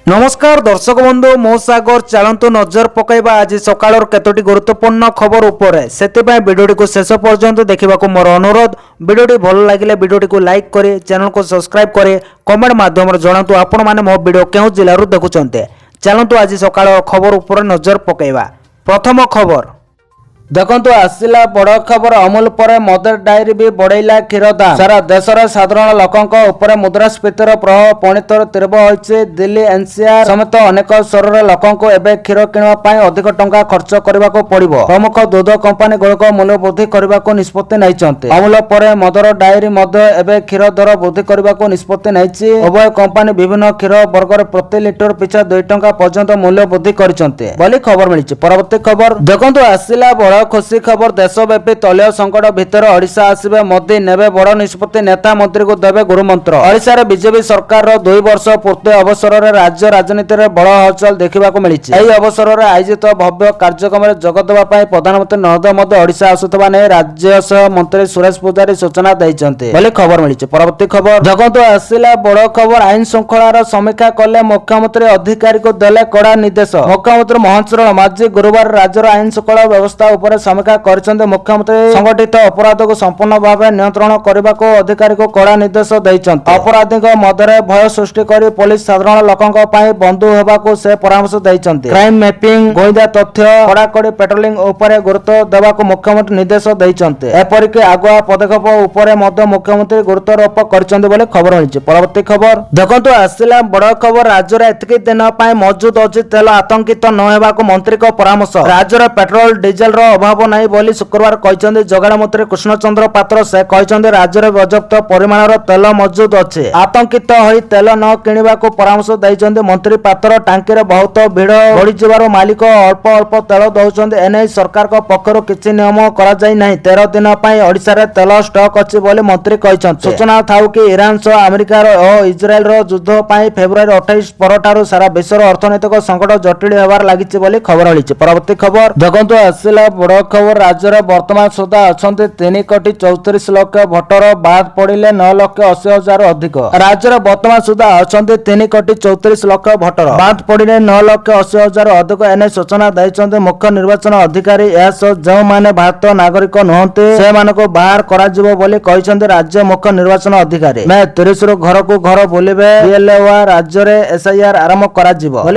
नमस्कार दर्शक बंधु मो सागर चलतु नजर पकईबा आज सकाळ केतोटी गुरुत्वपूर्ण खबर उपरे सेतिपाई वीडियोटी को शेष पर्यंत देखा मोर अनुरोध। वीडियोटी भल लगे वीडियोटी को लाइक करे, चैनल को सब्सक्राइब करे, कमेंट माध्यम जनातु आपण माने मो वीडियो केउ जिल्लारु देखुचंते। चलतु आज सकाळ खबर उपरे नजर पकईबा। प्रथम खबर देखंतु आसिला बड़ खबर अमूल पर मदर डायरी भी बढ़ेला क्षीर दाम। सारा देशर साधारण लोकंक ऊपर मुद्रास्फीतिर प्रभाव पुणी थर तीव्र होइছে। दिल्ली एनसीआर समेत अनेक शहर लोकंक एबे क्षीर किणवा पई अधिक टंका खर्च करबाको पड़िबो। प्रमुख दूध कंपनी गुड़िक मूल्य वृद्धि करबाको निष्पत्ति नैचंती। अमूल पर मदर डायरी मध्य एबे क्षीर दर वृद्धि करबाको निष्पत्ति नैछि। उभय कंपनी विभिन्न क्षीर वर्गर प्रति लिटर पिछा 2 टंका पर्यंत मूल्य वृद्धि करिसंती बोली खबर मिलिछि। परवर्ती खबर देखंतु आसिला बड़ खुशी खबर देशव्यापी तैल संकट भितर ओडिशा आसिबे मोदी नेबे बड़ निष्पत्ति। नेता मंत्री को देबे गुरुमंत्र। ओडिशा रे बीजेपी सरकार 2 वर्ष पूर्ति अवसर रे राज्य राजनीति रे बड़ हलचल देखा मिली। एही अवसर रे आयोजित भव्य कार्यक्रम रे जोग देबा पई प्रधानमंत्री नरेंद्र मोदी ओडिशा आसुतबा नै राज्य सह मंत्री सुरेश पूजारी सूचना दैचंती बोली खबर मिली। परवर्ती खबर देखंतु आसिला बड़ खबर आईन श्रृंखलार समीक्षा कले मुख्यमंत्री अधिकारी को देले कड़ा निर्देश। मुख्यमंत्री मोहन चरण माझी गुरुवार राज्यर आईन श्रृंखला व्यवस्था उपर समीक्षा करछन्ते। मुख्यमंत्री संगठित अपराध को संपूर्ण भाव नियंत्रण करने को अधिकारी को कड़ा निर्देश दैछन्ते। अपराधी मध्य भय सृष्टि कर पुलिस साधारण लोकंक पई बंधु होबाको से परामर्श दैछन्ते। क्राइम मैपिंग गोइंदा तथ्य कड़ाकड़ी पेट्रोलिंग उपरे गुरुत्व देबाको मुख्यमंत्री निर्देश दैछन्ते। एपरिक आगुआ पदक्षेप उपरे मध्य मुख्यमंत्री गुरुत्वारोप करछन्ते बोले खबर मिलिछि। परवर्ती खबर देखंतु आसिला बड़ खबर राज्य रे एतिक दिन पई मौजूद अछि तेल आतंकित न हेबाको मंत्री को परामर्श। राज्य रे पेट्रोल डीजल रो अभाव नहीं बोली शुक्रवार कहते जोगाड़ मंत्री कृष्णचंद्र पात्र से कहते राज्य में पर्याप्त परिमाणर तेल मौजूद अच्छे। आतंकित होई तेल न किणवा को परामर्श देइछन्ते मंत्री पात्र। टांकी रे बहुत भीड़ बढ़ी मालिक अल्प अल्प तेल दौरान एने सरकार को पक्षर किसी नियम करा जाई नहीं। 13 दिन पर ओडिशा रे तेल स्टॉक अच्छी बोली मंत्री कहते। सूचना थाउ कि ईरान सह अमेरिका और इजराइल रो युद्ध पर फेब्रुआरी 28 पर सारा विश्वर अर्थनैतिक संकट जटिल होबार लागिछि बोली खबर मिली। परवर्ती खबर देखंतु आसिला बड़ खबर राज्य में वर्तमान सुधा अच्छा 3,34,00,000 भोटर बाद पड़े 9,80,000 अधिक। राज्य में वर्तमान सुधा अच्छा 3,34,00,000 भोटर बाद पड़े 9,80,000 अधिक एने सूचना देते मुख्य निर्वाचन अधिकारी। जो माने भारत नागरिक नुहंती से बाहर कर राज्य मुख्य निर्वाचन अधिकारी मैं 30 रु घर को घर बुलबे। राज्य में एसआईआर आरंभ कर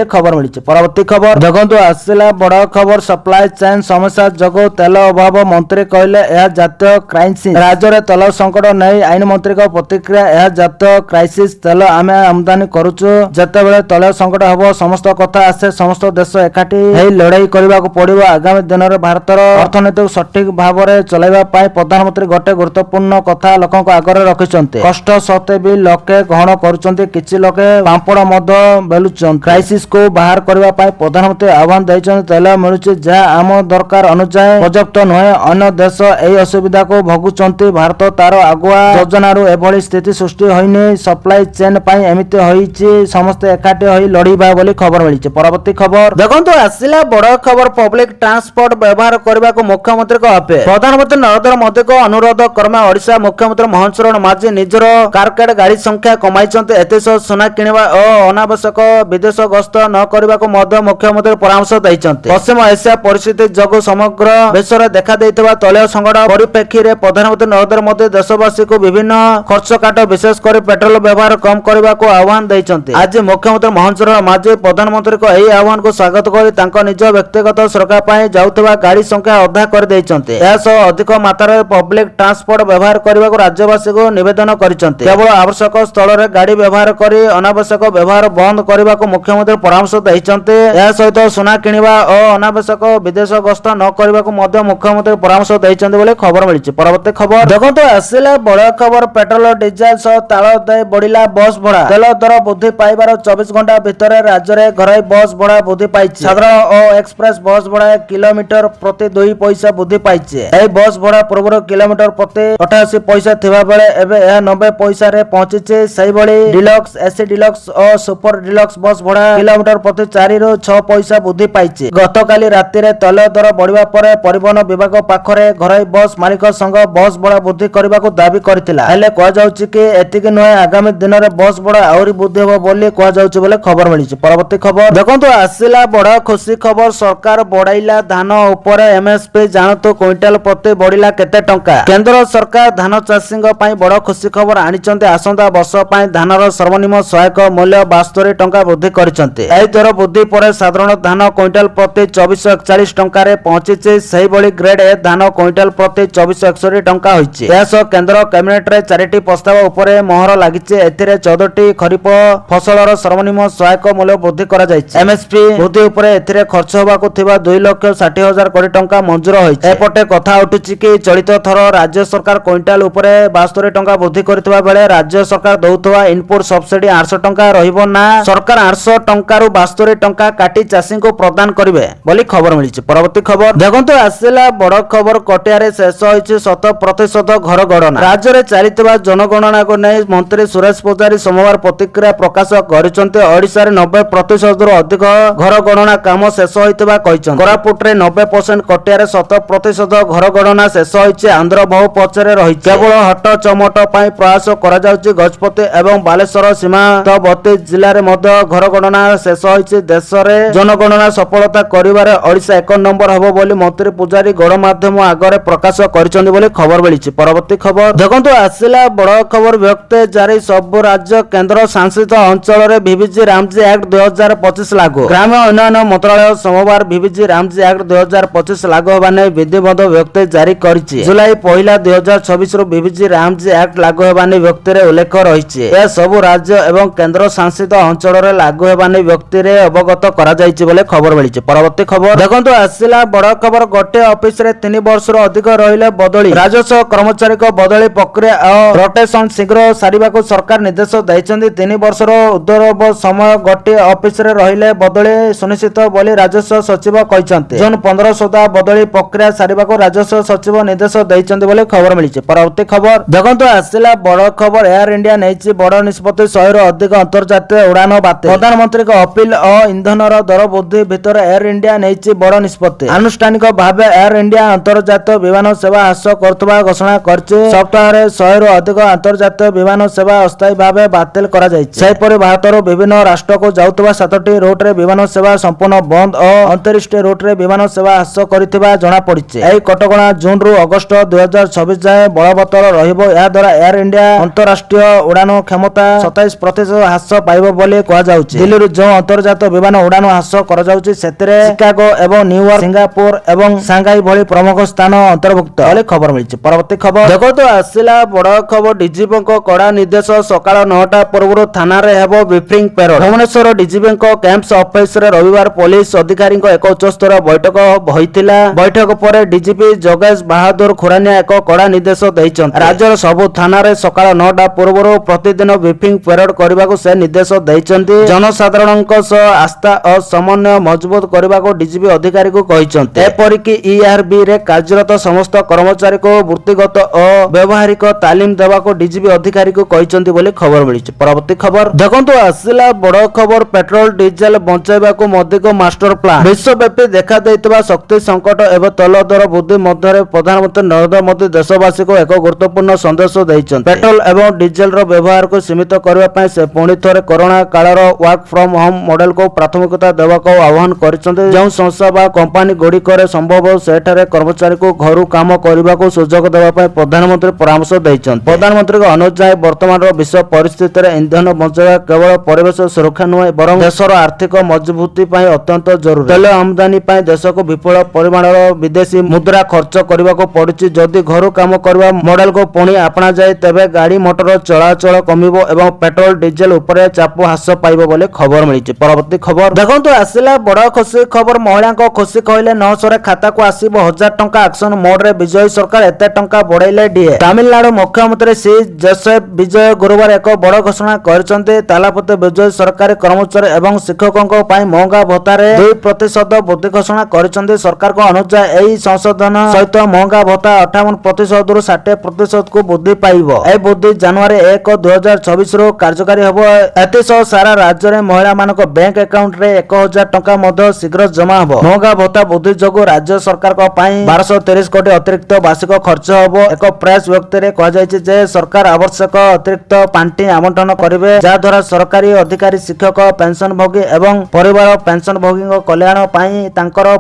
खबर मिली। परवर्ती खबर देखो आसिला बड़ खबर सप्लाई चेन समस्या जगो तेल अभाव मंत्री कहले यह जातीय क्राइसिस। राज्य में तेल संकट नहीं आईन मंत्री का प्रतिक्रिया यह जातीय क्राइसिस। तेल आम आमदानी करुचु जेतेबेले तेल संकट हम समस्त कथा आसे समस्त देश एकाठी लड़ाई करने को पड़ो। आगामी दिन में भारतर अर्थनीति सठिक भाव में चलाइबा पई प्रधानमंत्री गोटे गुरुत्वपूर्ण कथा लोकों आगे रखिछन्ते। कष्ट सत्वे भी लोके ग्रहण करुछन्ते, किछि लोके पांपड़ मध बेलुछन। क्राइसिस को बाहर करने प्रधानमंत्री आह्वान दैछन्ते। तेल मिलुछि जहाँ आम दरकार अनुसार पर्याप्त नुहे। अन्य देश यही असुविधा को भोगुचंती। भारत तार आगुआ योजनार एभली स्थिति सृष्टि होइनी। सप्लाई चेन पाई एमिति होइछि, समस्ते एकाठी होई लड़ीबा बोली खबर मिली। परवर्ती खबर देखंतु आसिला बड़ खबर पब्लिक ट्रांसपोर्ट व्यवहार करने को मुख्यमंत्री को अपील। प्रधानमंत्री नरेंद्र मोदी को अनुरोध क्रमे ओडिशा मुख्यमंत्री मोहन चरण माझी निजर कारकेड गाड़ी संख्या कमाइछन्ते। एतेसह सुना किणवा और अनावश्यक विदेश गस्त न करने को मध्य मुख्यमंत्री परामर्श दैछन्ते। पश्चिम एशिया परिस्थिति जगु समग्र विश्व देखा तैल संकट परिप्रेक्षी में प्रधानमंत्री नरेंद्र मोदी देशवासी को विभिन्न खर्च काट विशेषकर पेट्रोल व्यवहार कम करने को आह्वान देइछन्ते। आज मुख्यमंत्री मोहन चरण माझी प्रधानमंत्री को यही आह्वान को स्वागत कर निज व्यक्तिगत सुरक्षा पाई जाउथबा गाड़ी संख्या अधा कर देइछन्ते। एसह अधिक मात्रा पब्लिक ट्रांसपोर्ट व्यवहार करने को राज्यवासी को निवेदन करिसन्ते। केवल आवश्यक स्थल में गाड़ी व्यवहार करी अनावश्यक व्यवहार बंद करने को मुख्यमंत्री परामर्श देइछन्ते। या सहित सुना किणवा और अनावश्यक विदेश गस्त न करने को मध्य मुख्यमंत्री परामर्श दैछन्ते बोले खबर मिली। परवर्ती खबर देखंतु आसिला बड़ खबर पेट्रोल डीजल सह ताल दे बढ़िला बस भड़ा। तेल दर वृद्धि पाइबार 24 घंटा भितर राज्य में घरोई बस भड़ा वृद्धि पाइछि। साधारण और एक्सप्रेस बस भड़ा किलोमीटर प्रति 2 पैसा वृद्धि पाइछि। एही बस भड़ा पूर्व किलोमीटर प्रति 88 पैसा थिबा बेले एबे यह 90 पैसा रे पहुंचिछि। सही भली डिलक्स एसी डिलक्स और सुपर डिलक्स बस भड़ा किलोमीटर प्रति 4 रु 6 पैसा वृद्धि पाइछि। गतकाली राति रे तेल दर बढ़िबा ପରେ ପରିବହନ ବିଭାଗ ପାଖରେ ଘରୋଇ ବସ୍ ମାଲିକ ସଂଘ ବସ୍ ଭଡ଼ା ବୃଦ୍ଧି କରିବାକୁ ଦାବି କରିଥିଲା। ହେଲେ କୁହାଯାଉଛି କି ଏତିକି ନୁହେଁ, ଆଗାମୀ ଦିନରେ ବସ୍ ଭଡ଼ା ଆହୁରି ବୃଦ୍ଧି ହେବ ବୋଲି କୁହାଯାଉଛି ବୋଲି ଖବର ମିଳିଛି। ପରବର୍ତ୍ତୀ ଖବର ଦେଖନ୍ତୁ, ଆସିଲା ବଡ଼ ଖୁସି ଖବର। ସରକାର ବଢାଇଲା ଧାନ ଉପରେ ଏମଏସପି। ଜାଣନ୍ତୁ କ୍ୱିଣ୍ଟାଲ ପ୍ରତି ବଢିଲା କେତେ ଟଙ୍କା। କେନ୍ଦ୍ର ସରକାର ଧାନ ଚାଷୀଙ୍କ ପାଇଁ ବଡ଼ ଖୁସି ଖବର ଆଣିଛନ୍ତି। ଆସନ୍ତା ବର୍ଷ ପାଇଁ ଧାନର ସର୍ବନିମ୍ନ ସହାୟକ ମୂଲ୍ୟ 72 ଟଙ୍କା ବୃଦ୍ଧି କରିଛନ୍ତି। ଏହି ଦର ବୃଦ୍ଧି ପରେ ସାଧାରଣ ଧାନ କ୍ୱିଣ୍ଟାଲ ପ୍ରତି 2441 ଟଙ୍କାରେ ପହଞ୍ଚିଛି। ସେହିଭଳି ଗ୍ରେଡ୍ ଏ ଧାନ କ୍ୱିଣ୍ଟାଲ ପ୍ରତି 2461 ଟଙ୍କା ହୋଇଛି। ଏହାସହ କେନ୍ଦ୍ର କ୍ୟାବିନେଟରେ 4ଟି ପ୍ରସ୍ତାବ ଉପରେ ମୋହର ଲାଗିଛି। ଏଥିରେ 14ଟି ଖରିଫ ଫସଲର ସର୍ବନିମ୍ନ ସହାୟକ ମୂଲ୍ୟ ବୃଦ୍ଧି କରାଯାଇଛି। ଏମଏସପି ବୃଦ୍ଧି ଉପରେ ଏଥିରେ ଖର୍ଚ୍ଚ ହେବାକୁ ଥିବା 2,60,000 କୋଟି ଟଙ୍କା ମଞ୍ଜୁର ହୋଇଛି। ଏପଟେ କଥା ଉଠୁଛି କି ଚଳିତ ଥର ରାଜ୍ୟ ସରକାର କ୍ୱିଣ୍ଟାଲ ଉପରେ 72 ଟଙ୍କା ବୃଦ୍ଧି କରିଥିବା ବେଳେ ରାଜ୍ୟ ସରକାର ଦଉଥିବା ଇନପୁଟ ସବସିଡି 800 ଟଙ୍କା ରହିବ ନା ସରକାର 800 ଟଙ୍କାରୁ 72 ଟଙ୍କା କାଟି ଚାଷୀଙ୍କୁ ପ୍ରଦାନ କରିବେ ବୋଲି ଖବର ମିଳିଛି। ପରବର୍ତ୍ତୀ ଖବର ଦେଖନ୍ତୁ, ଆସିଲା ବଡ଼ ଖବର। କଟିଆରେ ଶେଷ ହୋଇଛି 100% ଘର ଗଣନା। ରାଜ୍ୟରେ ଚାଲିଥିବା ଜନଗଣନାକୁ ନେଇ ମନ୍ତ୍ରୀ ସୁରେଶ ପୂଜାରୀ ସୋମବାର ପ୍ରତିକ୍ରିୟା ପ୍ରକାଶ କରିଛନ୍ତି। ଓଡ଼ିଶାରେ 90%ରୁ ଅଧିକ ଘର ଗଣନା କାମ ଶେଷ ହୋଇଥିବା କହିଛନ୍ତି। କୋରାପୁଟରେ 90%, କଟିଆରେ 100% ଘର ଗଣନା ଶେଷ ହୋଇଛି। ଆନ୍ଧ୍ର ବହୁ ପଛରେ ରହିଛି। କେବଳ ହଟ ଚମଟ ପାଇଁ ପ୍ରୟାସ କରାଯାଉଛି। ଗଜପତି ଏବଂ ବାଲେଶ୍ୱର ସୀମାନ୍ତବର୍ତ୍ତୀ ଜିଲ୍ଲାରେ ମଧ୍ୟ ଘର ଗଣନା ଶେଷ ହୋଇଛି। ଦେଶରେ ଜନଗଣନା ସଫଳତା କରିବାରେ ଓଡ଼ିଶା 1 ନମ୍ବର ହେବ ବୋଲି ମନ୍ତ୍ରୀ ପୂଜାରୀ ଗଣମାଧ୍ୟମ ଆଗରେ ପ୍ରକାଶ କରିଛନ୍ତି ବୋଲି ଖବର ମିଳିଛି। ପରବର୍ତ୍ତୀ ଖବର ଦେଖନ୍ତୁ, ଆସିଲା ବଡ଼ ଖବର। ବ୍ୟକ୍ତି ଜାରି ସବୁ ରାଜ୍ୟ କେନ୍ଦ୍ର ଶାସିତ ଅଞ୍ଚଳରେ ଭିଭିଜି ରାମଜି ଆକ୍ଟ 2025 ଲାଗୁ। ଗ୍ରାମ୍ୟ ଉନ୍ନୟନ ମନ୍ତ୍ରଣାଳୟ ସୋମବାର ଭିଭିଜି ରାମଜି ଆକ୍ଟ 2025 ଲାଗୁ ହେବା ନେଇ ବିଧିବଦ୍ଧ ବ୍ୟକ୍ତି ଜାରି କରିଛି। ଜୁଲାଇ 1 2026ରୁ ଭିଭିଜି ରାମଜି ଆକ୍ଟ ଲାଗୁ ହେବା ନେଇ ବ୍ୟକ୍ତିରେ ଉଲ୍ଲେଖ ରହିଛି। ଏହା ସବୁ ରାଜ୍ୟ ଏବଂ କେନ୍ଦ୍ର ଶାସିତ ଅଞ୍ଚଳରେ ଲାଗୁ ହେବା ନେଇ ବ୍ୟକ୍ତିରେ ଅବଗତ କରାଯାଇଛି ବୋଲି ଖବର ମିଳିଛି। ପରବର୍ତ୍ତୀ ଖବର ଦେଖନ୍ତୁ, ଆସିଲା ବଡ଼ ଖବର। ଗୋଟିଏ ଅଫିସରେ 3 ବର୍ଷରୁ ଅଧିକ ରହିଲେ ବଦଳି। ରାଜସ୍ୱ କର୍ମଚାରୀଙ୍କ ବଦଳି ପ୍ରକ୍ରିୟା ଓ ରୋଟେସନ ଶୀଘ୍ର ସାରିବାକୁ ସରକାର ନିର୍ଦ୍ଦେଶ ଦେଇଛନ୍ତି। 3 ବର୍ଷର ଉର୍ଦ୍ଧ୍ୱ ସମୟ ଗୋଟିଏ ଅଫିସରେ ରହିଲେ ବଦଳି ସୁନିଶ୍ଚିତ ବୋଲି ରାଜସ୍ୱ ସଚିବ କହିଛନ୍ତି। ଜୁନ 15 ସୁଦ୍ଧା ବଦଳି ପ୍ରକ୍ରିୟା ସାରିବାକୁ ରାଜସ୍ୱ ସଚିବ ନିର୍ଦ୍ଦେଶ ଦେଇଛନ୍ତି ବୋଲି ଖବର ମିଳିଛି। ପରବର୍ତ୍ତୀ ଖବର ଦେଖନ୍ତୁ, ଆସିଲା ବଡ଼ ଖବର। ଏୟାର ଇଣ୍ଡିଆ ନେଇଛି ବଡ଼ ନିଷ୍ପତ୍ତି। 100ରୁ ଅଧିକ ଅନ୍ତର୍ଜାତୀୟ ଉଡ଼ାଣ ବାତିଲ। ପ୍ରଧାନମନ୍ତ୍ରୀଙ୍କ ଅପିଲ ଓ ଇନ୍ଧନର ଦର ବୃଦ୍ଧି ଭିତରେ ଏୟାର ଇଣ୍ଡିଆ ନେଇଛି ବଡ଼ ନିଷ୍ପତ୍ତି। ଆନୁଷ୍ଠାନିକ ଭାବେ ଏୟାର ଇଣ୍ଡିଆ ଅନ୍ତର୍ଜାତୀୟ ବିମାନ ସେବା ହ୍ରାସ କରୁଥିବା ଘୋଷଣା କରିଛି। ସପ୍ତାହରେ 100ରୁ ଅଧିକ ଆନ୍ତର୍ଜାତୀୟ ବିମାନ ସେବା ଅସ୍ଥାୟୀ ଭାବେ ବାତିଲ କରାଯାଇଛି। ସେହିପରି ଭାରତରୁ ବିଭିନ୍ନ ରାଷ୍ଟ୍ରକୁ ଯାଉଥିବା 7ଟି ରୁଟ୍ରେ ବିମାନ ସେବା ସମ୍ପୂର୍ଣ୍ଣ ବନ୍ଦ ଓ 29ଟି ରୁଟ୍ରେ ବିମାନ ସେବା ହ୍ରାସ କରିଥିବା ଜଣାପଡ଼ିଛି। ଏହି କଟକଣା ଜୁନରୁ ଅଗଷ୍ଟ 2026 ଯାଏଁ ବଳବତ୍ତର ରହିବ। ଏହାଦ୍ୱାରା ଏୟାର ଇଣ୍ଡିଆ ଅନ୍ତରାଷ୍ଟ୍ରୀୟ ଉଡ଼ାଣ କ୍ଷମତା 27% ହ୍ରାସ ପାଇବ ବୋଲି କୁହାଯାଉଛି। ଦିଲ୍ଲୀରୁ ଯେଉଁ ଅନ୍ତର୍ଜାତୀୟ ବିମାନ ଉଡ଼ାଣ ହ୍ରାସ କରାଯାଉଛି ସେଥିରେ ଚିକାଗୋ ଏବଂ ନ୍ୟୁୟର୍କ, ସିଙ୍ଗାପୁର ଏବଂ ସାଙ୍ଘାଇ ଭଳି ପ୍ରମୁଖ ସ୍ଥାନ ଅନ୍ତର୍ଭୁକ୍ତ ବୋଲି ଖବର ମିଳିଛି। ପରବର୍ତ୍ତୀ ଖବର ଦେଖନ୍ତୁ, ଆସିଲା ବଡ଼ ଖବର। ଡିଜିପିଙ୍କ କଡ଼ା ନିର୍ଦ୍ଦେଶ। ସକାଳ 9ଟା ପୂର୍ବରୁ ଥାନାରେ ହେବ ବ୍ରିଫିଂ ପେରୋଡ୍। ଭୁବନେଶ୍ୱର ଡିଜିପିଙ୍କ କ୍ୟାମ୍ପସ ଅଫିସରେ ରବିବାର ପୋଲିସ ଅଧିକାରୀଙ୍କ ଏକ ଉଚ୍ଚସ୍ତରୀୟ ବୈଠକ ହୋଇଥିଲା। ବୈଠକ ପରେ ଡିଜିପି ଯୋଗେଶ ବାହାଦୁର ଖୁରାନିଆ ଏକ କଡ଼ା ନିର୍ଦ୍ଦେଶ ଦେଇଛନ୍ତି। ରାଜ୍ୟର ସବୁ ଥାନାରେ ସକାଳ 9ଟା ପୂର୍ବରୁ ପ୍ରତିଦିନ ବ୍ରିଫିଂ ପେରୋଡ୍ କରିବାକୁ ସେ ନିର୍ଦ୍ଦେଶ ଦେଇଛନ୍ତି। ଜନସାଧାରଣଙ୍କ ସହ ଆସ୍ଥା ଓ ସମନ୍ୱୟ ମଜବୁତ କରିବାକୁ ଡିଜିପି ଅଧିକାରୀଙ୍କୁ କହିଛନ୍ତି। ଏପରିକି ଇଆରବି ରେ କାର୍ଯ୍ୟରତ ସମସ୍ତ କର୍ମଚାରୀଙ୍କୁ ବୃତ୍ତିଗତ ଓ ବ୍ୟବହାରିକ ତାଲିମ ଦେବାକୁ ଡିଜିପି ଅଧିକାରୀଙ୍କୁ କହିଛନ୍ତି ବୋଲି ଖବର ମିଳିଛି। ପରବର୍ତ୍ତୀ ଖବର ଦେଖନ୍ତୁ, ଆସିଲା ବଡ଼ ଖବର। ପେଟ୍ରୋଲ ଡିଜେଲ ବଞ୍ଚାଇବାକୁ ମୋଦିଙ୍କ ମାଷ୍ଟର ପ୍ଲାନ। ବିଶ୍ୱବ୍ୟାପୀ ଦେଖାଦେଇଥିବା ଶକ୍ତି ସଙ୍କଟ ଏବଂ ତୈଳ ଦର ବୃଦ୍ଧି ମଧ୍ୟରେ ପ୍ରଧାନମନ୍ତ୍ରୀ ନରେନ୍ଦ୍ର ମୋଦି ଦେଶବାସୀଙ୍କୁ ଏକ ଗୁରୁତ୍ୱପୂର୍ଣ୍ଣ ସନ୍ଦେଶ ଦେଇଛନ୍ତି। ପେଟ୍ରୋଲ ଏବଂ ଡିଜେଲର ବ୍ୟବହାରକୁ ସୀମିତ କରିବା ପାଇଁ ସେ ପୁଣି ଥରେ କରୋନା କାଳର ୱାର୍କ ଫ୍ରମ୍ ହୋମ୍ ମଡେଲକୁ ପ୍ରାଥମିକତା ଦେବାକୁ ଆହ୍ୱାନ କରିଛନ୍ତି। ଯେଉଁ ସଂସ୍ଥା ବା କମ୍ପାନୀ ଗୁଡ଼ିକରେ ସମ୍ଭବ ସେଠାରେ କର୍ମଚାରୀଙ୍କୁ ଘରୁ କାମ କରିବାକୁ ସୁଯୋଗ ଦେବା ପାଇଁ ପ୍ରଧାନମନ୍ତ୍ରୀ ପରାମର୍ଶ ଦେଇଛନ୍ତି। ପ୍ରଧାନମନ୍ତ୍ରୀଙ୍କ ଅନୁଯାୟୀ ବର୍ତ୍ତମାନର ବିଶ୍ୱ ପରିସ୍ଥିତିରେ ଇନ୍ଧନ ବଞ୍ଚାଇବା କେବଳ ପରିବେଶ ସୁରକ୍ଷା ନୁହେଁ, ବରଂ ଦେଶର ଆର୍ଥିକ ମଜବୁତି ପାଇଁ ଅତ୍ୟନ୍ତ ଜରୁରୀ। ତୈଳ ଆମଦାନୀ ପାଇଁ ଦେଶକୁ ବିପୁଳ ପରିମାଣର ବିଦେଶୀ ମୁଦ୍ରା ଖର୍ଚ୍ଚ କରିବାକୁ ପଡୁଛି। ଯଦି ଘରୁ କାମ କରିବା ମଡେଲକୁ ପୁଣି ଆପଣାଯାଏ ତେବେ ଗାଡ଼ି ମଟର ଚଳାଚଳ କମିବ ଏବଂ ପେଟ୍ରୋଲ ଡିଜେଲ ଉପରେ ଚାପ ହ୍ରାସ ପାଇବ ବୋଲି ଖବର ମିଳିଛି। ପରବର୍ତ୍ତୀ ଖବର ଦେଖନ୍ତୁ, ଆସିଲା ବଡ଼ ଖୁସି ଖବର। ମହିଳାଙ୍କ ଖୁସି କହିଲେ 900ରେ ଖାତାକୁ ଆସିବ 1000 ଟଙ୍କା। ଆକ୍ସନ ମୋଡରେ ବିଜୟ ସରକାର ଏତେ ଟଙ୍କା ବଢାଇଲେ ଡିଏ। ତାମିଲନାଡୁ ମୁଖ୍ୟମନ୍ତ୍ରୀ ସି ଜୋସେଫ ବିଜୟ ଗୁରୁବାର ଏକ ବଡ଼ ଘୋଷଣା କରିଛନ୍ତି। ତାଲାପତି ବିଜୟ ସରକାରୀ କର୍ମଚାରୀ ଏବଂ ଶିକ୍ଷକଙ୍କ ପାଇଁ ମହଙ୍ଗା ଭତ୍ତାରେ 2% ବୃଦ୍ଧି ଘୋଷଣା କରିଛନ୍ତି। ସରକାରଙ୍କ ଅନୁଯାୟୀ ଏହି ସଂଶୋଧନ ସହିତ ମହଙ୍ଗା ଭତ୍ତା 58%ରୁ 60%କୁ ବୃଦ୍ଧି ପାଇବ। ଏହି ବୃଦ୍ଧି ଜାନୁଆରୀ 1, 2026ରୁ କାର୍ଯ୍ୟକାରୀ ହେବ। ଏଥିସହ ସାରା ରାଜ୍ୟରେ ମହିଳାମାନଙ୍କ ବ୍ୟାଙ୍କ ଆକାଉଣ୍ଟରେ 1000 ଟଙ୍କା ମଧ୍ୟ ଶୀଘ୍ର ଜମା ହେବ। ମହଙ୍ଗା ଭତ୍ତା ବୃଦ୍ଧି ଯୋଗୁଁ राज्य सरकार 1230 कोटी अतिरिक्त वार्षिक खर्च हम। एक प्रेस विज्ञप्ति कहुଯାଇଛି सरकार आवश्यक अतिरिक्त पांठि आवंटन करेंगे जहाद्वारा सरकारी अधिकारी शिक्षक पेंशनभोगी एवं परिवार पेंशनभोगी कल्याण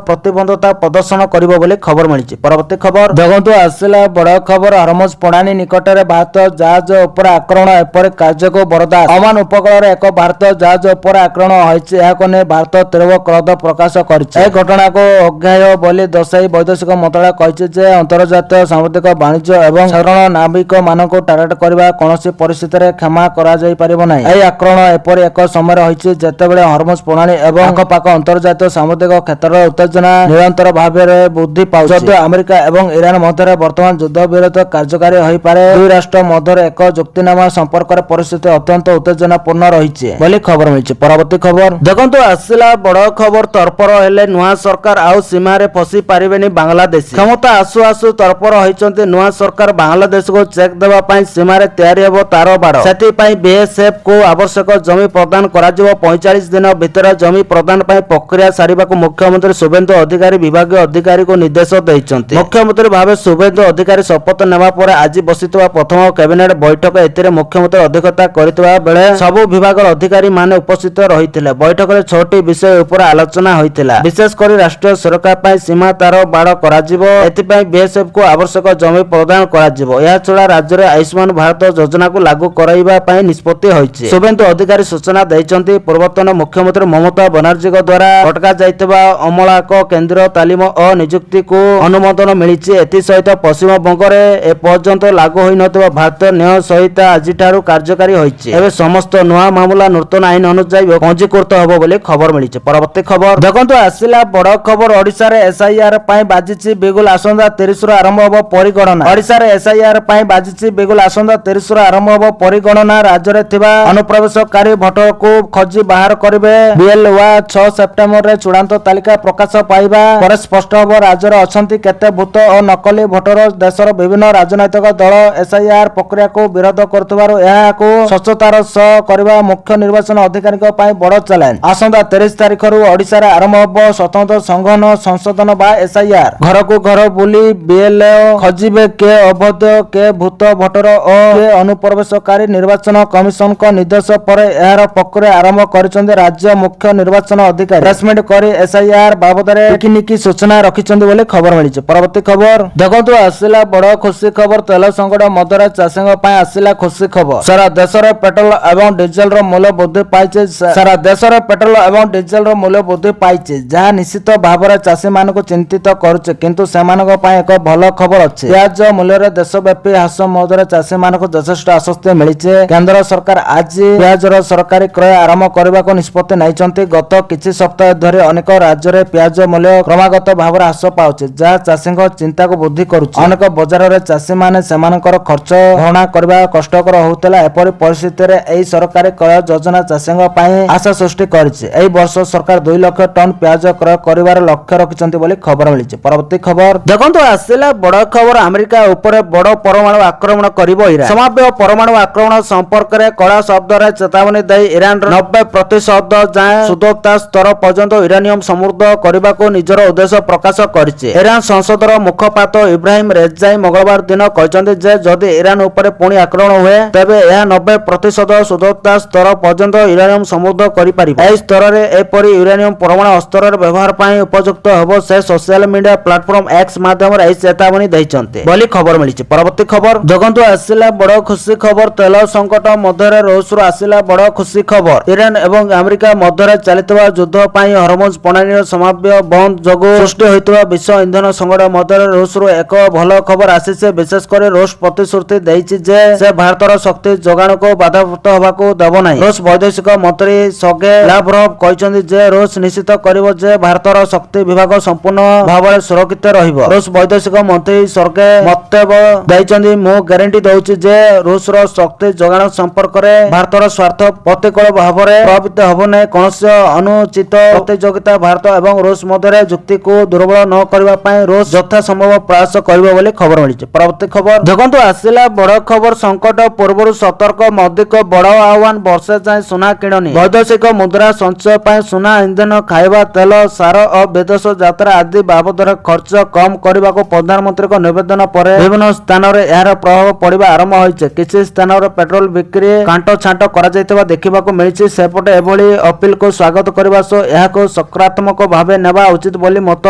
प्रतिबद्धता प्रदर्शन करिबो बोली खबर मिली। परवर्ती खबर देखंतु आसिला बड़ खबर हरमुज प्रणाली निकटरे भारत जहाज उपर आक्रमण एपरि कार्य को बरदास्त। ओमान उपकूल एक भारत जहाज उपर आक्रमण होइछि याको ने भारत तीव्र क्रोध प्रकाश करिछि। ए घटना को अज्ञेय बोली दर्शाई वैदेशिक मंत्रालय कहिछि जे अंतर्जातीय सामुद्रिक वाणिज्य एवं साधारण नाविक मानक टार्गेट करबा कोनोसी परिस्थिति रे क्षमा करा जाई परिबो नाही। ए आक्रमण एपरि एक समय होइछि जेतेबेले हरमुज प्रणाली एवं आखपाख अंतर्जातीय सामुद्रिक क्षेत्र उत्तेजना निरंतर भाव वृद्धि पाउछि। जदि अमेरिका एवं ईरान मध्य वर्तमान युद्ध विरोध कार्यकारी होई पारे दुई राष्ट्र मध्य एक चुक्तिनामा संपर्क परिस्थिति अत्यंत उत्तेजनापूर्ण रही बोली खबर मिली। परवर्ती खबर देखंतु आसिला बड़ खबर तर्पर हेले नुआ सरकार आउ सीमा रे फसी पारिबेनी बांग्लादेश। क्षमता आसु आसु तर्पर होइचंती नुआ सरकार बांग्लादेश को चेक देबा पई सीमा रे तयारी हेबो तार बाड़। सेति पई बीएसएफ को आवश्यक जमी प्रदान करा जिवो। 45 दिन भितर जमी प्रदान पई प्रक्रिया सारिबाकू मुख्यमंत्री शुभेंदु अधिकारी विभागीय अधिकारी को निर्देश दैचंती। मुख्यमंत्री भावे शुभेंदु अधिकारी शपथ नेबा परे आज बसितवा प्रथम कैबिनेट बैठक एतिरे मुख्यमंत्री अध्यक्षता करथिबा बेले सबु विभागर अधिकारी माने उपस्थित रहिथिले। बैठक रे 6टी विषय उपर आलोचना होइथिला। विशेष करी राष्ट्रीय सुरक्षा पई सीमा तार बाड़ करा जिवो। एति पई बीएसएफ को आवश्यक जमी प्रदान करा जिवो। या छडा राज्य रे आयुष्मान भारत योजना को लागू कराइबा पई निष्पत्ति होइछि। शुभेंदु अधिकारी सूचना दैचंती पूर्वतन मुख्यमंत्री ममता बनर्जी द्वारा अटका जाइतबा अमलाक केंद्र तालीम और नियुक्ति को अनुमोदन मिली। एथि सहित पश्चिम बंग रे ए पर्यंत लागू होई नथिबा भारतीय न्याय संहिता आजिठारु कार्यकारी होइछि। एबे समस्त नुआ मामला नूतन आईन अनुसार पंजीकृत होबो बोली खबर मिली। परवर्ती खबर देखंतु आसिला बड़ खबर ओडिसा रे एसआईआर पई बाजिछि बिगुल आसंदा 30 रु आरंभ होबो परिगणना। ओडिसा रे एसआईआर पई बाजिछि बिगुल आसंदा 30 रु आरंभ होबो परिगणना। राज्य रे थिबा अनुप्रवेशकारी भोटर को खोजी बाहर करिवे। बीएलओ 6 सेप्टेम्बर रे चूड़ांत तालिका प्रकाश पाइबा पर स्पष्ट होबो राज्य रे अछंती केते भूत और नकली भोटर। देशर विभिन्न राजनैतिक दल एसआईआर प्रक्रिया को विरोध करथबारो एहाको स्वच्छतार सह करबा मुख्य निर्वाचन अधिकारी को पाई बड़ चैलेंज। आसंदा 30 तारिख रु ओडिसा रे आरंभ होबो स्वतंत्र संगठन संशोधन बा एसआईआर। घर को घर बुली बीएलओ खोजिबे के अवैध के भूत भोटर और के अनुप्रवेशकारी निर्वाचन कमिशन को निर्देश पर एहार प्रक्रिया आरंभ करिसंदे राज्य मुख्य निर्वाचन अधिकारी। प्रेसमिट करी एसआईआर बाबदरे टिकिनिकी सूचना रखिसंदे बोले खबर मिली। परवर्ती खबर देखंतु आसिला बड़ खुशी खबर तेल संकट मदर चाषी पई आसिला खुशी खबर। सारा देश रे पेट्रोल एवं डीजल रो मूल्य वृद्धि पाइছে। सारा देश रे पेट्रोल एवं डीजल रो मूल्य वृद्धि पाइছে जहा निश्चित भाव रे चाषी मान को चिंतित करूचे किंतु सेमानक पई एक भल खबर अछि। प्याज मूल्य रे देशव्यापी ह्रास मदर चाषी मान को यथेष्ट आश्वस्ति मिलिছে। केंद्र सरकार आज प्याज रो सरकारी क्रय आरंभ करबा को निष्पत्ति नैचंती। गत किछि सप्ताह धरि अनेक राज्य रे प्याज मूल्य क्रमागत भाव रे ह्रास पाउছে जहा चाषी चिंता को वृद्धि करूছে। अनेक बाजार रे चाषी माने सेमानकर खर्च भरणा करबा कष्टकर होतला। एपरि परिस्थिति रे एई सरकारी क्रय योजना चाषी पई आशा सृष्टि करिছে। एई वर्ष सरकार 2 लाख टन प्याज क्रय करिवार लक्ष्य रखिसंती बोली खबर मिलिছে। परवर्ती खबर देखंतु आसिला बड़ खबर अमेरिका ऊपर बड़ परमाणु आक्रमण करिवो ईरान। संभाव्य परमाणु आक्रमण संपर्क रे कड़ा शब्द रे चेतावनी देई ईरान 90% जाय सुदता स्तर पर्यंत यूरेनियम समृद्ध करबा को निजर उद्देश्य प्रकाश करिছে। ईरान संसदर मुखपात्र इब्राहिम रेजाई मंगलवार दिन कहते जे जदि ईरान ऊपर पुणी आक्रमण हुए तेबे यह 90% शुद्धता स्तर पर्यंत यूरेनियम समृद्ध करिपारिबो। एही स्तर रे एपरि यूरेनियम परमाणु अस्त्र व्यवहार पई उपयुक्त होबो से सोशल मीडिया प्लेटफॉर्म एक्स माध्यम रे चेतावनी दैचंते बोली खबर मिलिছে। परवर्ती खबर देखंतु आसिला बड़ खुशी खबर तेल संकट मध्य रे रूस रो आसिला बड़ खुशी खबर। ईरान एवं अमेरिका मध्य रे चलितबा युद्ध पई हरमुज प्रणाली संभाव्य बंद जोगु सृष्टि होइतबा विश्व इंधन संकट मध्य रे रूस रो एक भल खबर आसीছে। विशेष कर रूस प्रतिश्रुति दैछि जे से भारतर शक्ति जोगाण को बाधाप्राप्त होबाको देबो नाही। रूस वैदेशिक मंत्री सर्गे लाव्रोव कहछन्ति जे रूस निश्चित करिवो जे भारतर शक्ति विभाग संपूर्ण भाव सुरक्षित रहिबो। रूस वैदेशिक मंत्री सर्गे मन्तव्य दैछन्ति मु ग्यारंटी दउछि जे रूस रो शक्ति जोगाण संपर्क रे भारतर स्वार्थ प्रतिकूल भाव रे प्रभावित होबो नै। कोनोसी अनुचित प्रतियोगिता भारत एवं रूस मध्य रे युक्ति को दुर्बल न करबा पई रूस यथा संभव प्रयास करिवो बोली खबर मिलिছে। परवर्ती खबर देखंतु आसिला बड़ खबर संकट पूर्व सतर्क मौद्रिक बड़ आह्वान वर्षे जाए सुना किणनी। वैदेशिक मुद्रा संचय पई सुना ईंधन खाइबा तेल सार और विदेश ଯାତ୍ରା ଆଦି ବାବଦରେ ଖର୍ଚ୍ଚ କମ୍ କରିବାକୁ ପ୍ରଧାନମନ୍ତ୍ରୀଙ୍କ ନିବେଦନ ପରେ ବିଭିନ୍ନ ସ୍ଥାନରେ ଏହାର ପ୍ରଭାବ ପଡ଼ିବା ଆରମ୍ଭ ହୋଇଛି। କିଛି ସ୍ଥାନରେ ପେଟ୍ରୋଲ ବିକ୍ରି କାଣ୍ଟଛାଣ୍ଟ କରାଯାଇଥିବା ଦେଖିବାକୁ ମିଳିଛି। ସେପଟେ ଏଭଳି ଅପିଲକୁ ସ୍ୱାଗତ କରିବା ସହ ଏହାକୁ ସକାରାତ୍ମକ ଭାବେ ନେବା ଉଚିତ ବୋଲି ମତ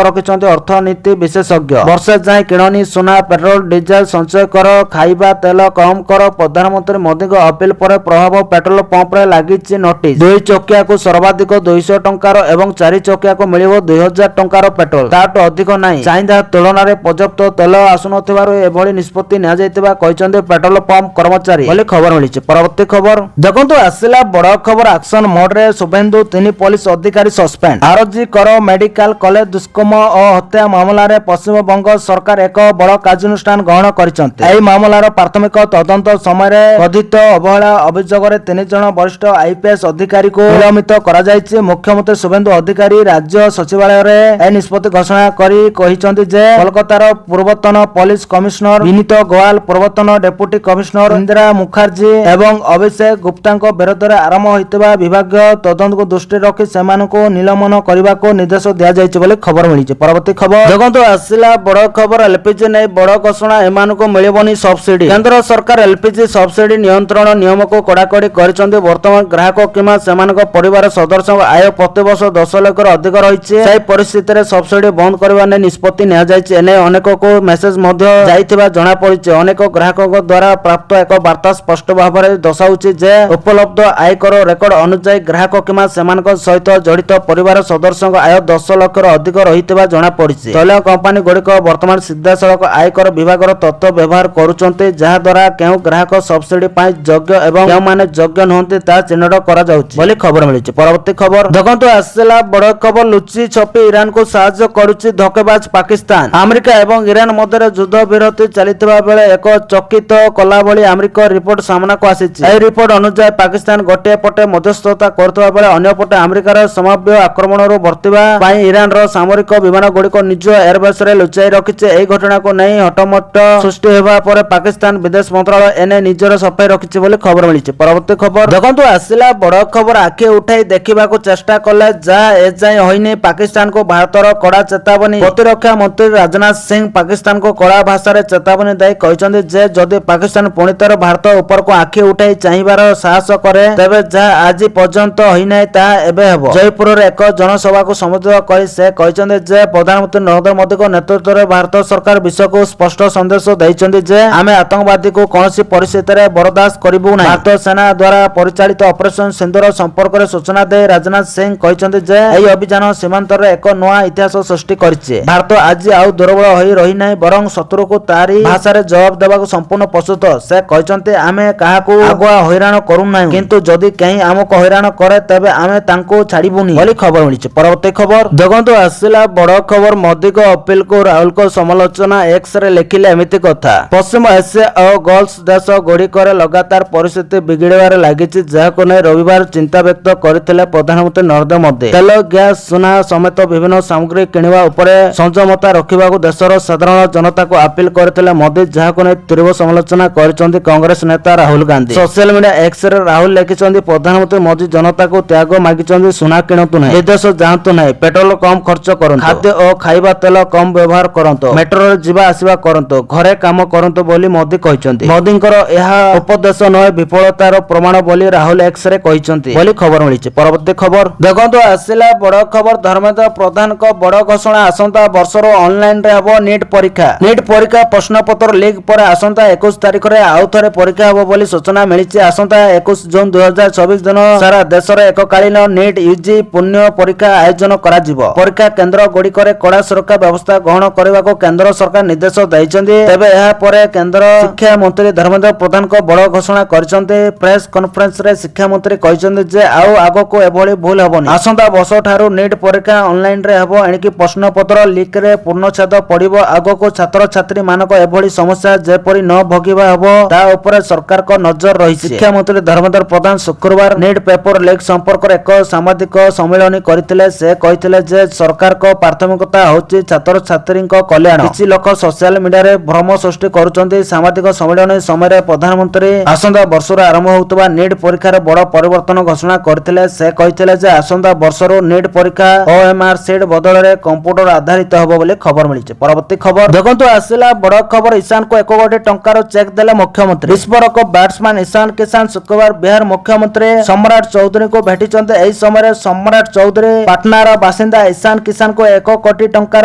ରଖିଛନ୍ତି ଅର୍ଥନୀତି ବିଶେଷଜ୍ଞ। ବର୍ଷେ ଯାଏଁ କିଣନି ସୁନା, ପେଟ୍ରୋଲ, ଡିଜେଲ ସଞ୍ଚୟ କର, ଖାଇବା ତେଲ କମ୍ କର। ପ୍ରଧାନମନ୍ତ୍ରୀ ମୋଦିଙ୍କ ଅପିଲ ପରେ ପ୍ରଭାବ ପେଟ୍ରୋଲ ପମ୍ପରେ ଲାଗିଛି ନୋଟିସ। 2 ଚକିଆକୁ ସର୍ବାଧିକ 200 ଟଙ୍କାର ଏବଂ 4 ଚକିଆକୁ ମିଳିବ 2000 ଟଙ୍କାର ପେଟ୍ରୋଲ, ତାଠୁ ଅଧିକ ନାହିଁ। ଚାହିଦା ତୁଳନାରେ ପର୍ଯ୍ୟାପ୍ତ ତେଲ ଆସୁନଥିବାରୁ ଏଭଳି ନିଷ୍ପତ୍ତି ନିଆଯାଇଥିବା କହିଛନ୍ତି ପେଟ୍ରୋଲ ପମ୍ପ କର୍ମଚାରୀ ବୋଲି ଖବର ମିଳିଛି। ପରବର୍ତ୍ତୀ ଖବର ଦେଖନ୍ତୁ, ଆସିଲା ବଡ଼ ଖବର। ଆକ୍ସନ ମୋଡରେ ଶୁଭେନ୍ଦୁ, 3 ପୋଲିସ ଅଧିକାରୀ ସସ୍ପେଣ୍ଡ। ଆରଜି କର ମେଡିକାଲ କଲେଜ ଦୁଷ୍କର୍ମ ଓ ହତ୍ୟା ମାମଲାରେ ପଶ୍ଚିମବଙ୍ଗ ସରକାର ଏକ ବଡ଼ କାର୍ଯ୍ୟାନୁଷ୍ଠାନ ଗ୍ରହଣ କରିଛନ୍ତି। ଏହି ମାମଲାର ପ୍ରାଥମିକ ତଦନ୍ତ ସମୟରେ କଥିତ ଅବହେଳା ଅଭିଯୋଗରେ 3 ଜଣ ବରିଷ୍ଠ ଆଇପିଏସ୍ ଅଧିକାରୀଙ୍କୁ ନିଲମ୍ବିତ କରାଯାଇଛି। ମୁଖ୍ୟମନ୍ତ୍ରୀ ଶୁଭେନ୍ଦୁ ଅଧିକାରୀ ରାଜ୍ୟ ସଚିବାଳୟରେ ଏହି ନିଷ୍ପତ୍ତି ଘୋଷଣା କରି କହିଛନ୍ତି ଯେ କୋଲକାତାର ପୂର୍ବତନ ପୋଲିସ କମିଶନର ବିନୀତ ଗୋୟଲ, ପୂର୍ବତନ ଡେପୁଟି କମିଶନର ଇନ୍ଦିରା ମୁଖାର୍ଜୀ ଏବଂ ଅଭିଷେକ ଗୁପ୍ତାଙ୍କ ବିରୋଧରେ ଆରମ୍ଭ ହୋଇଥିବା ବିଭାଗୀୟ ତଦନ୍ତକୁ ଦୃଷ୍ଟିରେ ରଖି ସେମାନଙ୍କୁ ନିଲମ୍ବନ କରିବାକୁ ନିର୍ଦ୍ଦେଶ ଦିଆଯାଇଛି ବୋଲି ଖବର ମିଳିଛି। ପରବର୍ତ୍ତୀ ଖବର ଦେଖନ୍ତୁ, ଆସିଲା ବଡ଼ ଖବର। ଏଲପିଜି ନେଇ ବଡ଼ ଘୋଷଣା, ଏମାନଙ୍କୁ ମିଳିବନି ସବସିଡି। କେନ୍ଦ୍ର ସରକାର ଏଲପିଜି ସବସିଡି ନିୟନ୍ତ୍ରଣ ନିୟମକୁ କଡ଼ାକଡ଼ି କରିଛନ୍ତି। ବର୍ତ୍ତମାନ ଗ୍ରାହକ କିମ୍ବା ସେମାନଙ୍କ ପରିବାର ସଦସ୍ୟଙ୍କ ଆୟ ପ୍ରତିବର୍ଷ 10 ଲକ୍ଷରୁ ଅଧିକ ରହିଛି। ସେହି ପରିସ୍ଥିତିରେ ସବସିଡି ବନ୍ଦ କରିବା ନେଇ ନିଷ୍ପତ୍ତି ନିଆଯାଇଛି। ଏନେଇ ଅନେକଙ୍କୁ ମେସେଜ ମଧ୍ୟ ଯାଇଥିବା ଜଣାପଡ଼ିଛି। ଅନେକ ଗ୍ରାହକଙ୍କ ଦ୍ୱାରା ପ୍ରାପ୍ତ ଏକ ବାର୍ତ୍ତା ସ୍ପଷ୍ଟ ଭାବରେ ଦର୍ଶାଉଛି ଯେ ଉପଲବ୍ଧ ଆୟକର ରେକର୍ଡ ଅନୁଯାୟୀ ଗ୍ରାହକ କିମ୍ବା ସେମାନଙ୍କ ସହିତ ଜଡ଼ିତ ପରିବାର ସଦସ୍ୟଙ୍କ ଆୟ 10 ଲକ୍ଷରୁ ଅଧିକ ରହିଥିବା ଜଣାପଡ଼ିଛି। ତୈଳ କମ୍ପାନୀ ଗୁଡ଼ିକ ବର୍ତ୍ତମାନ ସିଧାସଳଖ ଆୟକର ବିଭାଗର ତଥ୍ୟ ବ୍ୟବହାର କରୁଛନ୍ତି, ଯାହାଦ୍ୱାରା କେଉଁ ଗ୍ରାହକ ସବସିଡି ପାଇଁ ଯୋଗ୍ୟ ଏବଂ କେଉଁମାନେ ଯୋଗ୍ୟ ନୁହନ୍ତି ତାହା ଚିହ୍ନଟ କରାଯାଉଛି ବୋଲି ଖବର ମିଳିଛି। ପରବର୍ତ୍ତୀ ଖବର ଦେଖନ୍ତୁ, ଆସିଲା ବଡ଼ ଖବର। ଲୁଚି ଛପି ଇରାନକୁ ସାହାଯ୍ୟ କରୁଛି ଧୋକେବାଜ ପାକିସ୍ତାନ। ଆମେରିକା ଏବଂ ଇରାନ ମଧ୍ୟରେ ଯୁଦ୍ଧ ବିରତି ଚାଲିଥିବା ବେଳେ ଏକ ଚକିତ କଲା ଭଳି ଆମେରିକା ରିପୋର୍ଟ ସାମ୍ନାକୁ ଆସିଛି। ଏହି ରିପୋର୍ଟ ଅନୁଯାୟୀ ପାକିସ୍ତାନ ଗୋଟିଏ ପଟେ ମଧ୍ୟସ୍ଥତା କରୁଥିବା ବେଳେ ଅନ୍ୟପଟେ ଆମେରିକାର ସମ୍ଭାବ୍ୟ ଆକ୍ରମଣରୁ ବର୍ତ୍ତିବା ପାଇଁ ଇରାନର ସାମରିକ ବିମାନ ଗୁଡ଼ିକ ନିଜ ଏୟାରବେସରେ ଲୁଚାଇ ରଖିଛି। ଏହି ଘଟଣାକୁ ନେଇ ହଟମଟ ସୃଷ୍ଟି ହେବା ପରେ ପାକିସ୍ତାନ ବିଦେଶ ମନ୍ତ୍ରଣାଳୟ ଏନେ ନିଜର ସଫାଇ ରଖିଛି ବୋଲି ଖବର ମିଳିଛି। ପରବର୍ତ୍ତୀ ଖବର ଦେଖନ୍ତୁ, ଆସିଲା ବଡ଼ ଖବର। ଆଖି ଉଠାଇ ଦେଖିବାକୁ ଚେଷ୍ଟା କଲେ ଯାହା ଏଯାଏଁ ହୋଇନି, ପାକିସ୍ତାନକୁ ଭାରତର କଡ଼ା ଚେତାବନୀ। ପ୍ରତିରକ୍ଷା ମନ୍ତ୍ରୀ ରାଜନାଥ ସିଂ ପାକିସ୍ତାନକୁ କଡ଼ା ଭାଷାରେ ଚେତାବନୀ ଦେଇ କହିଛନ୍ତି ଯେ ଯଦି ପାକିସ୍ତାନ ପୁଣି ଥରେ ଭାରତ ଉପରକୁ ଆଖି ଉଠାଇ ଚାହିଁବାର ସାହସ କରେ, ତେବେ ଯାହା ଆଜି ପର୍ଯ୍ୟନ୍ତ ହୋଇନାହିଁ ତାହା ଏବେ ହେବ। ଜୟପୁରରେ ଏକ ଜନସଭାକୁ ସମ୍ବୋଧିତ କରି ସେ କହିଛନ୍ତି ଯେ ପ୍ରଧାନମନ୍ତ୍ରୀ ନରେନ୍ଦ୍ର ମୋଦିଙ୍କ ନେତୃତ୍ୱରେ ଭାରତ ସରକାର ବିଶ୍ୱକୁ ସ୍ପଷ୍ଟ ସନ୍ଦେଶ ଦେଇଛନ୍ତି ଯେ ଆମେ ଆତଙ୍କବାଦୀକୁ କୌଣସି ପରିସ୍ଥିତିରେ ବରଦାସ୍ତ କରିବୁ ନାହିଁ। ଭାରତୀୟ ସେନା ଦ୍ୱାରା ପରିଚାଳିତ ଅପରେସନ ସିନ୍ଦୁର ସମ୍ପର୍କରେ ସୂଚନା ଦେଇ ରାଜନାଥ ସିଂ କହିଛନ୍ତି ଯେ ଏହି ଅଭିଯାନ ସୀମାନ୍ତରେ ଏକ ନୂଆ ଇତିହାସ ସୃଷ୍ଟି କରିଛି। ଭାରତ ଆଜି ଆଉ ଦୁର୍ବଳ ହୋଇ ରହିନାହିଁ, ବରଂ ଶତ୍ରୁକୁ ତାରି ଭାଷାରେ ଜବାବ ଦେବାକୁ ସମ୍ପୂର୍ଣ୍ଣ ପ୍ରସ୍ତୁତ। ସେ କହିଛନ୍ତି ଆମେ କାହାକୁ ଆଗୁଆ ହଇରାଣ କରୁନାହିଁ, କିନ୍ତୁ ଯଦି କେହି ଆମକୁ ହଇରାଣ କରେ ତେବେ ଆମେ ତାଙ୍କୁ ଛାଡ଼ିବୁନି ବୋଲି ଖବର ମିଳିଛି। ପରବର୍ତ୍ତୀ ଖବର ଦେଖନ୍ତୁ, ଆସିଲା ବଡ଼ ଖବର। ମୋଦିଙ୍କ ଅପିଲକୁ ରାହୁଲଙ୍କ ସମାଲୋଚନା। ଏକ୍ସରେ ଲେଖିଲେ ଏମିତି କଥା। ପଶ୍ଚିମ ଏସିଆ ଓ ଗଲ୍ଫ ଦେଶ ଗୁଡ଼ିକରେ ଲଗାତାର ପରିସ୍ଥିତି ବିଗିଡ଼ିବାରେ ଲାଗିଛି, ଯାହାକୁ ନେଇ ରବିବାର ଚିନ୍ତା ବ୍ୟକ୍ତ କରିଥିଲେ ପ୍ରଧାନମନ୍ତ୍ରୀ ନରେନ୍ଦ୍ର ମୋଦି। ତେଲ, ଗ୍ୟାସ, ସୁନା ସମେତ ବିଭିନ୍ନ ସାମଗ୍ରୀ କିଣିବା ଉପରେ ସଂଯମତା ରଖିବାକୁ ଦେଶର ସାଧାରଣ ଜନତାକୁ ଆପିଲ କରିଥିଲେ ମୋଦି, ଯାହାକୁ ନେଇ ତୀବ୍ର ସମାଲୋଚନା କରିଛନ୍ତି କଂଗ୍ରେସ ନେତା ରାହୁଲ ଗାନ୍ଧୀ। ସୋସିଆଲ ମିଡିଆ ଏକ୍ସରେ ରାହୁଲ ଲେଖିଛନ୍ତି, ପ୍ରଧାନମନ୍ତ୍ରୀ ମୋଦି ଜନତାକୁ ତ୍ୟାଗ ମାଗିଛନ୍ତି। ସୁନା କିଣନ୍ତୁ ନାହିଁ, ବିଦେଶ ଯାଆନ୍ତୁ ନାହିଁ, ପେଟ୍ରୋଲ କମ୍ ଖର୍ଚ୍ଚ କରନ୍ତୁ, ଖାଦ୍ୟ ଓ ଖାଇବା ତେଲ କମ୍ ବ୍ୟବହାର କରନ୍ତୁ, ମେଟ୍ରୋରେ ଯିବା ଆସିବା କରନ୍ତୁ, ଘରେ କାମ କରନ୍ତୁ ବୋଲି ମୋଦି କହିଛନ୍ତି। ମୋଦିଙ୍କର ଏହା ଉପଦେଶ ନୁହେଁ, ବିଫଳତାର ପ୍ରମାଣ ବୋଲି ରାହୁଲ ଏକ୍ସରେ କହିଛନ୍ତି ବୋଲି ଖବର ମିଳିଛି। ପରବର୍ତ୍ତୀ ଖବର ଦେଖନ୍ତୁ, ଆସିଲା ବଡ଼ ଖବର। ଧର୍ମେନ୍ଦ୍ର ପ୍ରଧାନଙ୍କ ବଡ଼ ଘୋଷଣା। ଆସନ୍ତା ବର୍ଷରୁ ଅନଲାଇନରେ ହେବ ନିଟ୍ ପରୀକ୍ଷା। ନିଟ୍ ପରୀକ୍ଷା ପ୍ରଶ୍ନପତ୍ର ଲିକ୍ ପରେ ଆସନ୍ତା 21 ତାରିଖରେ ଆଉ ଥରେ ପରୀକ୍ଷା ହେବ ବୋଲି ସୂଚନା ମିଳିଛି। ଆସନ୍ତା 21 ଜୁନ 2024 ଦିନ ସାରା ଦେଶରେ ଏକକାଳୀନ ନିଟ୍ ୟୁଜି ପୁଣ୍ୟ ପରୀକ୍ଷା ଆୟୋଜନ କରାଯିବ। ପରୀକ୍ଷା କେନ୍ଦ୍ର ଗୁଡ଼ିକରେ କଡ଼ା ସୁରକ୍ଷା ବ୍ୟବସ୍ଥା ଗ୍ରହଣ କରିବାକୁ କେନ୍ଦ୍ର ସରକାର ନିର୍ଦ୍ଦେଶ ଦେଇଛନ୍ତି। ତେବେ ଏହା ପରେ କେନ୍ଦ୍ର ଶିକ୍ଷା ମନ୍ତ୍ରୀ ଧର୍ମେନ୍ଦ୍ର ପ୍ରଧାନଙ୍କ ବଡ଼ ଘୋଷଣା କରିଛନ୍ତି। ପ୍ରେସ୍ କନଫରେନ୍ସରେ ଶିକ୍ଷାମନ୍ତ୍ରୀ କହିଛନ୍ତି ଯେ ଆଉ ଆଗକୁ ଏଭଳି ଭୁଲ ହେବନି। ଆସନ୍ତା ବର୍ଷ ଠାରୁ ନିଟ୍ ପରୀକ୍ଷା ଅନଲାଇନରେ ହେବ। ଏଣିକି ପ୍ରଶ୍ନପତ୍ର ଲିକ୍ରେ ପୂର୍ଣ୍ଣଚ୍ଛେଦ ପଡ଼ିବ। ଆଗକୁ ଛାତ୍ରଛାତ୍ରୀ ମାନଙ୍କ ଏଭଳି ସମସ୍ୟା ଯେପରି ନ ଭୋଗିବା ହେବ ତା ଉପରେ ସରକାରଙ୍କ ନଜର ରହିଛି। ଶିକ୍ଷାମନ୍ତ୍ରୀ ଧର୍ମେନ୍ଦ୍ର ପ୍ରଧାନ ଶୁକ୍ରବାର ନିଟ୍ ପେପର ଲିକ୍ ସମ୍ପର୍କରେ ଏକ ସାମ୍ବାଦିକ ସମ୍ମିଳନୀ କରିଥିଲେ। ସେ କହିଥିଲେ ଯେ ସରକାରଙ୍କ ପ୍ରାଥମିକତା ହେଉଛି ଛାତ୍ରଛାତ୍ରୀଙ୍କ କଲ୍ୟାଣ। କିଛି ଲୋକ ସୋସିଆଲ ମିଡିଆରେ ଭ୍ରମ ସୃଷ୍ଟି କରୁଛନ୍ତି। ସାମ୍ବାଦିକ ସମ୍ମିଳନୀ ସମୟରେ ପ୍ରଧାନମନ୍ତ୍ରୀ ଆସନ୍ତା ବର୍ଷରୁ ଆରମ୍ଭ ହେଉଥିବା ନିଟ୍ ପରୀକ୍ଷାରେ ବଡ଼ ପରିବର୍ତ୍ତନ ଘୋଷଣା କରିଥିଲେ। ସେ କହିଥିଲେ ଯେ ଆସନ୍ତା ବର୍ଷରୁ ନିଟ୍ ପରୀକ୍ଷା OMR ସିଟ୍ ବଦଳରେ ବଦଳରେ କମ୍ପ୍ୟୁଟର ଆଧାରିତ ହେବ ବୋଲି ଖବର ମିଳିଛି। ପରବର୍ତ୍ତୀ ଖବର ଦେଖନ୍ତୁ ଆସିଲା ବଡ଼ ଖବର ଈଶାନକୁ 1 କୋଟି ଟଙ୍କାର ଚେକ୍ ଦେଲେ ମୁଖ୍ୟମନ୍ତ୍ରୀ। ବିସ୍ଫୋରକ ବ୍ୟାଟ୍ସମ୍ୟାନ ଈଶାନ କିଶାନ ଶୁକ୍ରବାର ବିହାର ମୁଖ୍ୟମନ୍ତ୍ରୀ ସମ୍ରାଟ ଚୌଧୁରୀଙ୍କୁ ଭେଟିଛନ୍ତି। ଏହି ସମୟରେ ସମ୍ରାଟ ଚୌଧୁରୀ ପାଟନାର ବାସିନ୍ଦା ଈଶାନ କିଶାନଙ୍କୁ 1 କୋଟି ଟଙ୍କାର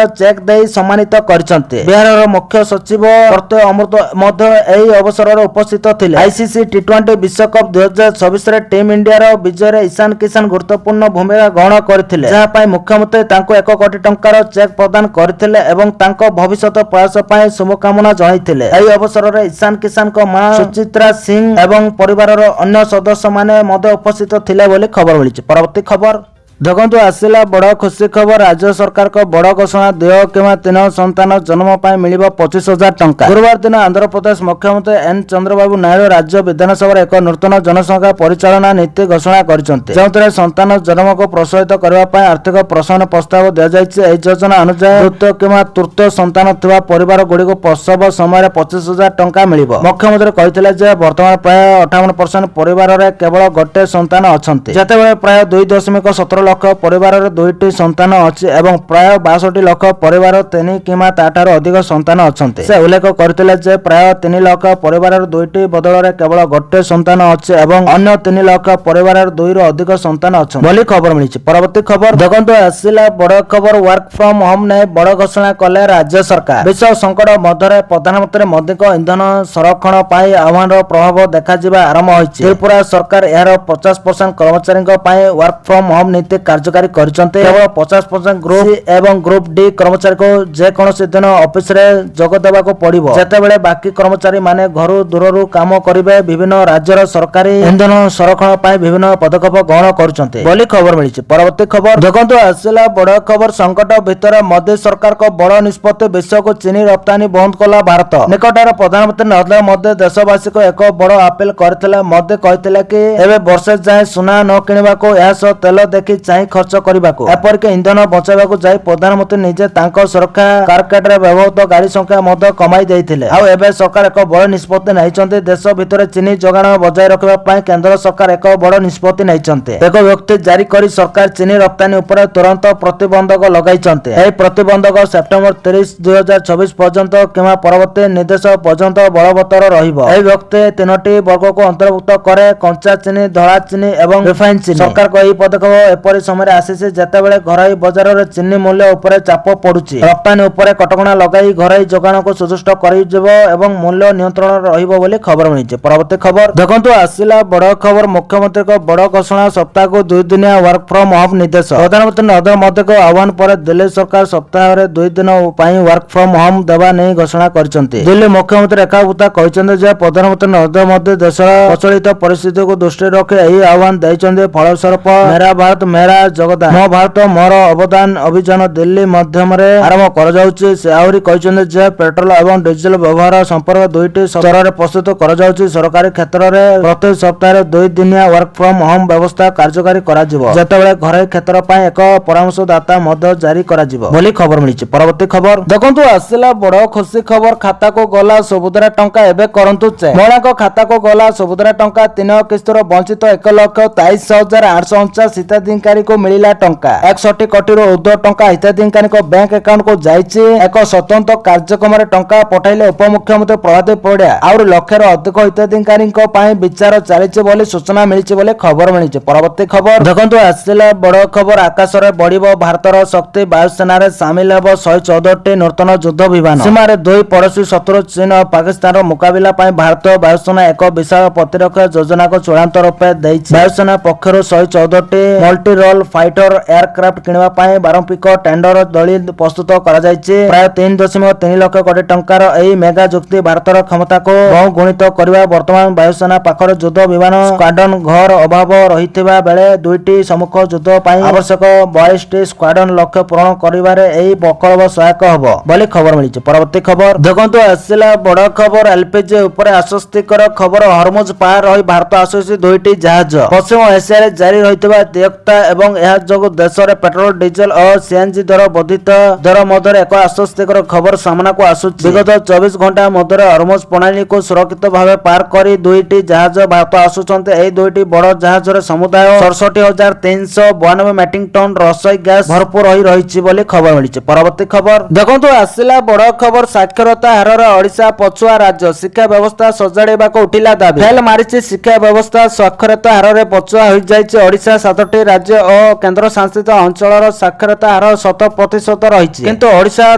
ଚେକ୍ ଦେଇ ସମ୍ମାନିତ କରିଛନ୍ତି। ବିହାରର ମୁଖ୍ୟ ସଚିବ ପ୍ରତ୍ୟୟ ଅମୃତ ମଧ୍ୟ ଏହି ଅବସରରେ ଉପସ୍ଥିତ ଥିଲେ। ଆଇସିସି ଟି20 ବିଶ୍ୱକପ 2026ରେ ଟିମ୍ ଇଣ୍ଡିଆର ବିଜୟରେ ଈଶାନ କିଶାନ ଗୁରୁତ୍ୱପୂର୍ଣ୍ଣ ଭୂମିକା ଗ୍ରହଣ କରିଥିଲେ, ଯାହା ପାଇଁ ମୁଖ୍ୟମନ୍ତ୍ରୀ ତାଙ୍କୁ 1 କୋଟି ଟଙ୍କାର ଚେକ୍ ପ୍ରଦାନ କରିଥିଲେ ଏବଂ ତାଙ୍କ ଭବିଷ୍ୟତ ପ୍ରୟାସ ପାଇଁ ଶୁଭକାମନା ଜଣାଇଥିଲେ। ଏହି ଅବସରରେ ଈଶାନ କିଶାନଙ୍କ ମା ସୁଚିତ୍ରା ସିଂ ଏବଂ ପରିବାରର ଅନ୍ୟ ସଦସ୍ୟମାନେ ମଧ୍ୟ ଉପସ୍ଥିତ ଥିଲେ ବୋଲି ଖବର ମିଳିଛି। ପରବର୍ତ୍ତୀ ଖବର ଦେଖନ୍ତୁ ଆସିଲା ବଡ଼ ଖୁସି ଖବର। ରାଜ୍ୟ ସରକାରଙ୍କ ବଡ଼ ଘୋଷଣା 2 କିମ୍ବା 3 ସନ୍ତାନ ଜନ୍ମ ପାଇଁ ମିଳିବ 25,000 ଟଙ୍କା। ଗୁରୁବାର ଦିନ ଆନ୍ଧ୍ରପ୍ରଦେଶ ମୁଖ୍ୟମନ୍ତ୍ରୀ ଏନ୍ ଚନ୍ଦ୍ରବାବୁ ନାଇଡୁ ରାଜ୍ୟ ବିଧାନସଭାରେ ଏକ ନୂତନ ଜନସଂଖ୍ୟା ପରିଚାଳନା ନୀତି ଘୋଷଣା କରିଛନ୍ତି, ଯେଉଁଥିରେ ସନ୍ତାନ ଜନ୍ମକୁ ପ୍ରୋତ୍ସାହିତ କରିବା ପାଇଁ ଆର୍ଥିକ ପ୍ରୋତ୍ସାହନ ପ୍ରସ୍ତାବ ଦିଆଯାଇଛି। ଏହି ଯୋଜନା ଅନୁଯାୟୀ ତୃତୀୟ କିମ୍ବା ତୃତୀୟ ସନ୍ତାନ ଥିବା ପରିବାର ଗୁଡ଼ିକୁ ପ୍ରସବ ସମୟରେ 25,000 ଟଙ୍କା ମିଳିବ। ମୁଖ୍ୟମନ୍ତ୍ରୀ କହିଥିଲେ ଯେ ବର୍ତ୍ତମାନ ପ୍ରାୟ 58% ପରିବାରରେ କେବଳ ଗୋଟିଏ ସନ୍ତାନ ଅଛନ୍ତି, ଯେତେବେଳେ ପ୍ରାୟ 2.17 ଲକ୍ଷ ପରିବାରରେ 2ଟି ସନ୍ତାନ ଅଛି ଏବଂ ପ୍ରାୟ 62 ଲକ୍ଷ ପରିବାର 3 କିମ୍ବା ତାଠାରୁ ଅଧିକ ସନ୍ତାନ ଅଛନ୍ତି। ସେ ଉଲ୍ଲେଖ କରିଥିଲେ ଯେ ପ୍ରାୟ 3 ଲକ୍ଷ ପରିବାରର 2ଟି ବଦଳରେ କେବଳ ଗୋଟିଏ ସନ୍ତାନ ଅଛି ଏବଂ ଅନ୍ୟ 3 ଲକ୍ଷ ପରିବାରର 2ରୁ ଅଧିକ ସନ୍ତାନ ଅଛନ୍ତି ବୋଲି ଖବର ମିଳିଛି। ପରବର୍ତ୍ତୀ ଖବର ଦେଖନ୍ତୁ ଆସିଲା ବଡ଼ ଖବର। ୱାର୍କ ଫ୍ରମ ହୋମ ନେଇ ବଡ଼ ଘୋଷଣା କଲେ ରାଜ୍ୟ ସରକାର। ବିଶ୍ୱ ସଂକଟ ମଧ୍ୟରେ ପ୍ରଧାନମନ୍ତ୍ରୀ ମୋଦିଙ୍କ ଇନ୍ଧନ ସଂରକ୍ଷଣ ପାଇଁ ଆହ୍ୱାନର ପ୍ରଭାବ ଦେଖାଯିବା ଆରମ୍ଭ ହୋଇଛି। ତ୍ରିପୁରା ସରକାର ଏହାର 50% କର୍ମଚାରୀଙ୍କ ପାଇଁ ୱାର୍କ ଫ୍ରମ ହୋମ ନୀତି କାର୍ଯ୍ୟକାରୀ କରିଛନ୍ତି। କେବଳ 50% ଗ୍ରୁପ ସି ଏବଂ ଗ୍ରୁପ ଡି କର୍ମଚାରୀଙ୍କୁ ଯେକୌଣସି ଦିନ ଅଫିସରେ ଯୋଗ ଦେବାକୁ ପଡ଼ିବ, ଯେତେବେଳେ ବାକି କର୍ମଚାରୀ ମାନେ ଘରୁ ଦୂରରୁ କାମ କରିବେ। ବିଭିନ୍ନ ରାଜ୍ୟର ସରକାରୀ ଇନ୍ଧନ ସଂରକ୍ଷଣ ପାଇଁ ବିଭିନ୍ନ ପଦକ୍ଷେପ ଗ୍ରହଣ କରୁଛନ୍ତି ବୋଲି ଖବର ମିଳିଛି। ପରବର୍ତ୍ତୀ ଖବର ଦେଖନ୍ତୁ ଆସିଲା ବଡ଼ ଖବର। ସଂକଟ ଭିତରେ ମୋଦି ସରକାରଙ୍କ ବଡ଼ ନିଷ୍ପତ୍ତି, ବିଶ୍ୱକୁ ଚିନି ରପ୍ତାନି ବନ୍ଦ କଲା ଭାରତ। ନିକଟରେ ପ୍ରଧାନମନ୍ତ୍ରୀ ନରେନ୍ଦ୍ର ମୋଦି ଦେଶବାସୀଙ୍କୁ ଏକ ବଡ଼ ଆପିଲ କରିଥିଲେ। ମୋଦି କହିଥିଲେ କି ଏବେ ବର୍ଷେ ଯାଏଁ ସୁନା ନ କିଣିବାକୁ, ଏହା ସହ ତେଲ ଦେଖି ଚାହିଁ ଖର୍ଚ୍ଚ କରିବାକୁ, ଏପରିକି ଇନ୍ଧନ ବଞ୍ଚାଇବାକୁ ଯାଇ ପ୍ରଧାନମନ୍ତ୍ରୀ ନିଜେ ତାଙ୍କ ସୁରକ୍ଷା କାରକେଟରେ ବ୍ୟବହୃତ ଗାଡ଼ି ସଂଖ୍ୟା ମଧ୍ୟ କମାଇ ଦେଇଥିଲେ। ଆଉ ଏବେ ସରକାର ଏକ ବଡ଼ ନିଷ୍ପତ୍ତି ନେଇଛନ୍ତି। ଦେଶ ଭିତରେ ଚିନି ଯୋଗାଣ ବଜାୟ ରଖିବା ପାଇଁ କେନ୍ଦ୍ର ସରକାର ଏକ ବଡ଼ ନିଷ୍ପତ୍ତି ନେଇଛନ୍ତି। ଏକ ବ୍ୟକ୍ତି ଜାରି କରି ସରକାର ଚିନି ରପ୍ତାନି ଉପରେ ତୁରନ୍ତ ପ୍ରତିବନ୍ଧକ ଲଗାଇଛନ୍ତି। ଏହି ପ୍ରତିବନ୍ଧକ ସେପ୍ଟେମ୍ବର 30, 2024 ପର୍ଯ୍ୟନ୍ତ କିମ୍ବା ପରବର୍ତ୍ତୀ ନିର୍ଦ୍ଦେଶ ପର୍ଯ୍ୟନ୍ତ ବଳବତ୍ତର ରହିବ। ଏହି ବ୍ୟକ୍ତି 3ଟି ବର୍ଗକୁ ଅନ୍ତର୍ଭୁକ୍ତ କରେ: କଞ୍ଚା ଚିନି, ଧଳା ଚିନି ଏବଂ ରିଫାଇନ୍ ଚିନି। ସରକାରଙ୍କ ଏହି ପଦକ୍ଷେପ ଏପରି ସମୟରେ ଆସିଛି ଯେତେବେଳେ ଘରୋଇ ବଜାରରେ ଚିନି ମୂଲ୍ୟ ଉପରେ ଚାପ ପଡୁଛି। ରପ୍ତାନି ଉପରେ କଟକଣା ଲଗାଇ ଘରୋଇ ଯୋଗାଣକୁ ସୁଦୃଢ଼ କରାଯିବ ଏବଂ ମୂଲ୍ୟ ନିୟନ୍ତ୍ରଣ ରହିବ ବୋଲି ଖବର ମିଳିଛି। ପରବର୍ତ୍ତୀ ଖବର ଦେଖନ୍ତୁ ଆସିଲା ବଡ଼ ଖବର। ମୁଖ୍ୟମନ୍ତ୍ରୀଙ୍କ ବଡ଼ ଘୋଷଣା, ସପ୍ତାହକୁ 2 ଦିନିଆ ୱାର୍କ ଫ୍ରମ ହୋମ ନିର୍ଦ୍ଦେଶ। ପ୍ରଧାନମନ୍ତ୍ରୀ ନରେନ୍ଦ୍ର ମୋଦିଙ୍କ ଆହ୍ୱାନ ପରେ ଦିଲ୍ଲୀ ସରକାର ସପ୍ତାହରେ 2 ଦିନ ପାଇଁ ୱାର୍କ ଫ୍ରମ ହୋମ ଦେବା ନେଇ ଘୋଷଣା କରିଛନ୍ତି। ଦିଲ୍ଲୀ ମୁଖ୍ୟମନ୍ତ୍ରୀ ରେଖା ଗୁପ୍ତା କହିଛନ୍ତି ଯେ ପ୍ରଧାନମନ୍ତ୍ରୀ ନରେନ୍ଦ୍ର ମୋଦି ଦେଶର ପ୍ରଚଳିତ ପରିସ୍ଥିତିକୁ ଦୃଷ୍ଟିରେ ରଖି ଏହି ଆହ୍ୱାନ ଦେଇଛନ୍ତି। ଫଳସ୍ୱରୂପ ମେରା ଭାରତ ମେରା ଯୋଗଦାନ, ମୋ ଭାରତ ମୋର ଅବଦାନ ଅଭିଯାନ ଦିଲ୍ଲୀ ମାଧ୍ୟମରେ ଆରମ୍ଭ କରାଯାଉଛି। ସେ ଆହୁରି କହିଛନ୍ତି ଯେ ପେଟ୍ରୋଲ ଏବଂ ଡିଜେଲ ବ୍ୟବହାର ସମ୍ପର୍କ 2ଟି ସ୍ତରରେ ପ୍ରସ୍ତୁତ କରାଯାଉଛି। ସରକାରୀ କ୍ଷେତ୍ରରେ ପ୍ରତି ସପ୍ତାହରେ 2 ଦିନିଆ ୱାର୍କ ଫ୍ରମ ହୋମ ବ୍ୟବସ୍ଥା କାର୍ଯ୍ୟକାରୀ କରାଯିବ, ଯେତେବେଳେ ଘରୋଇ କ୍ଷେତ୍ର ପାଇଁ ଏକ ପରାମର୍ଶଦାତା ମଧ୍ୟ ଜାରି କରାଯିବ ବୋଲି ଖବର ମିଳିଛି। ପରବର୍ତ୍ତୀ ଖବର ଦେଖନ୍ତୁ ଆସିଲା ବଡ଼ ଖୁସି ଖବର। ଖାତାକୁ ଗଲା ସୁଭଦ୍ରା ଟଙ୍କା, ଏବେ କରନ୍ତୁ ଚେକ୍। ମହିଳାଙ୍କ ଖାତାକୁ ଗଲା ସୁଭଦ୍ରା ଟଙ୍କା। 3 କିସ୍ତିର ବଞ୍ଚିତ 1,23,849 ହିତାଧିକାରୀଙ୍କୁ ମିଳିଲା ଟଙ୍କା। 61 କୋଟିରୁ ଉର୍ଦ୍ଧ୍ୱ ଟଙ୍କା ହିତାଧିକାରୀଙ୍କ ବ୍ୟାଙ୍କ ଆକାଉଣ୍ଟକୁ ଯାଇଛି। ଏକ ସ୍ୱତନ୍ତ୍ର କାର୍ଯ୍ୟକ୍ରମରେ ଟଙ୍କା ପଠାଇଲେ ଉପମୁଖ୍ୟମନ୍ତ୍ରୀ ପ୍ରଭାତ ପରିଡ଼ା। ଆହୁରି ଲକ୍ଷେରୁ ଅଧିକ ହିତାଧିକାରୀଙ୍କ ପାଇଁ ବିଚାର ଚାଲିଛି ବୋଲି ସୂଚନା ମିଳିଛି ବୋଲି ଖବର ମିଳିଛି। ପରବର୍ତ୍ତୀ ଖବର ଦେଖନ୍ତୁ ଆସିଲା ବଡ଼ ଖବର। ଆକାଶରେ ବଢ଼ିବ ଭାରତର ଶକ୍ତି, ବାୟୁସେନାରେ ସାମିଲ ହେବ 114ଟି ନୂତନ ଯୁଦ୍ଧ ବିମାନ। ସୀମାରେ 2 ପଡ଼ୋଶୀ ଶତ୍ରୁ ଚୀନ ଓ ପାକିସ୍ତାନର ମୁକାବିଲା ପାଇଁ ଭାରତୀୟ ବାୟୁସେନା ଏକ ବିଶାଳ ପ୍ରତିରକ୍ଷା ଯୋଜନାକୁ ଚୂଡ଼ାନ୍ତ ରୂପେ ଦେଇଛି। ବାୟୁସେନା ପକ୍ଷରୁ 114ଟି ମଲ୍ଟି ରୋଲ୍ ଫାଇଟର ଏୟାରକ୍ରାଫ୍ଟ କିଣିବା ପାଇଁ ବାରମ୍ପିକ ଟେଣ୍ଡର ଦଳି ପ୍ରସ୍ତୁତ କରାଯାଇଛି। ପ୍ରାୟ 3.3 ଲକ୍ଷ କୋଟି ଟଙ୍କାର ଏହି ମେଗା ଚୁକ୍ତି ଭାରତର କ୍ଷମତାକୁ ବହୁଗୁଣିତ କରିବା। ବର୍ତ୍ତମାନ ବାୟୁସେନା ପାଖରେ ଯୁଦ୍ଧ ବିମାନ ସ୍କ୍ୱାଡ୍ରନ ଘର ଅଭାବ ରହିଥିବା ବେଳେ 2ଟି ସମ୍ମୁଖ ଯୁଦ୍ଧ ପାଇଁ ଆବଶ୍ୟକ 42ଟି ସ୍କ୍ୱାଡ୍ରନ ଲକ୍ଷ୍ୟ ପୂରଣ କରିବାରେ ଏହି ପ୍ରକଳ୍ପ ସହାୟକ ହେବ ବୋଲି ଖବର ମିଳିଛି। ପରବର୍ତ୍ତୀ ଖବର ଦେଖନ୍ତୁ ଆସିଲା ବଡ଼ ଖବର। ଏଲପିଜି ଉପରେ ଆଶ୍ୱସ୍ତିକର ଖବର। ହରମୁଜ ପାର ରହି ଭାରତ ଆସୁଛି 2ଟି ଜାହାଜ। ପଶ୍ଚିମ ଏସିଆରେ ଜାରି ରହିଥିବା ତିକ୍ତତା ଏବଂ ଏହା ଯୋଗୁଁ ଦେଶରେ ପେଟ୍ରୋଲ ଡିଜେଲ ଓ ସିଏନଜି ଦର ବର୍ଦ୍ଧିତ ଦର ମଧ୍ୟରେ ଏକ ଆଶ୍ୱସ୍ତିକର ଖବର ସାମ୍ନାକୁ ଆସୁଛି। ବିଗତ 24 ଘଣ୍ଟା ମଧ୍ୟରେ ହରମୁଜ ପ୍ରଣାଳୀକୁ ସୁରକ୍ଷିତ ଭାବେ ପାର କରି ଦୁଇଟି ଜାହାଜ ଭାରତ ଆସୁଛନ୍ତି। ଏହି ଦୁଇଟି ବଡ଼ ଜାହାଜରେ ସମୁଦାୟ 67,392 ମେଟ୍ରିକ ଟନ ରସୋଇ ଗ୍ୟାସ ଭରପୁର ହୋଇ ରହିଛି ବୋଲି ଖବର ମିଳିଛି। ପରବର୍ତ୍ତୀ ଖବର ଦେଖନ୍ତୁ, ଆସିଲା ବଡ଼ ଖବର। ସାକ୍ଷରତା ହାରରେ ଓଡ଼ିଶା ପଛୁଆ ରାଜ୍ୟ, ଶିକ୍ଷା ବ୍ୟବସ୍ଥା ସଜାଡ଼ିବାକୁ ଉଠିଲା ଦାବି। ଫେଲ ମାରିଛି ଶିକ୍ଷା ବ୍ୟବସ୍ଥା, ସାକ୍ଷରତା ହାରରେ ପଛୁଆ ହୋଇଯାଇଛି ଓଡ଼ିଶା। 7ଟି ରାଜ୍ୟ ଓ କେନ୍ଦ୍ରଶାସିତ ଅଞ୍ଚଳର ସାକ୍ଷରତା ହାର 100% ରହିଛି, କିନ୍ତୁ ଓଡ଼ିଶା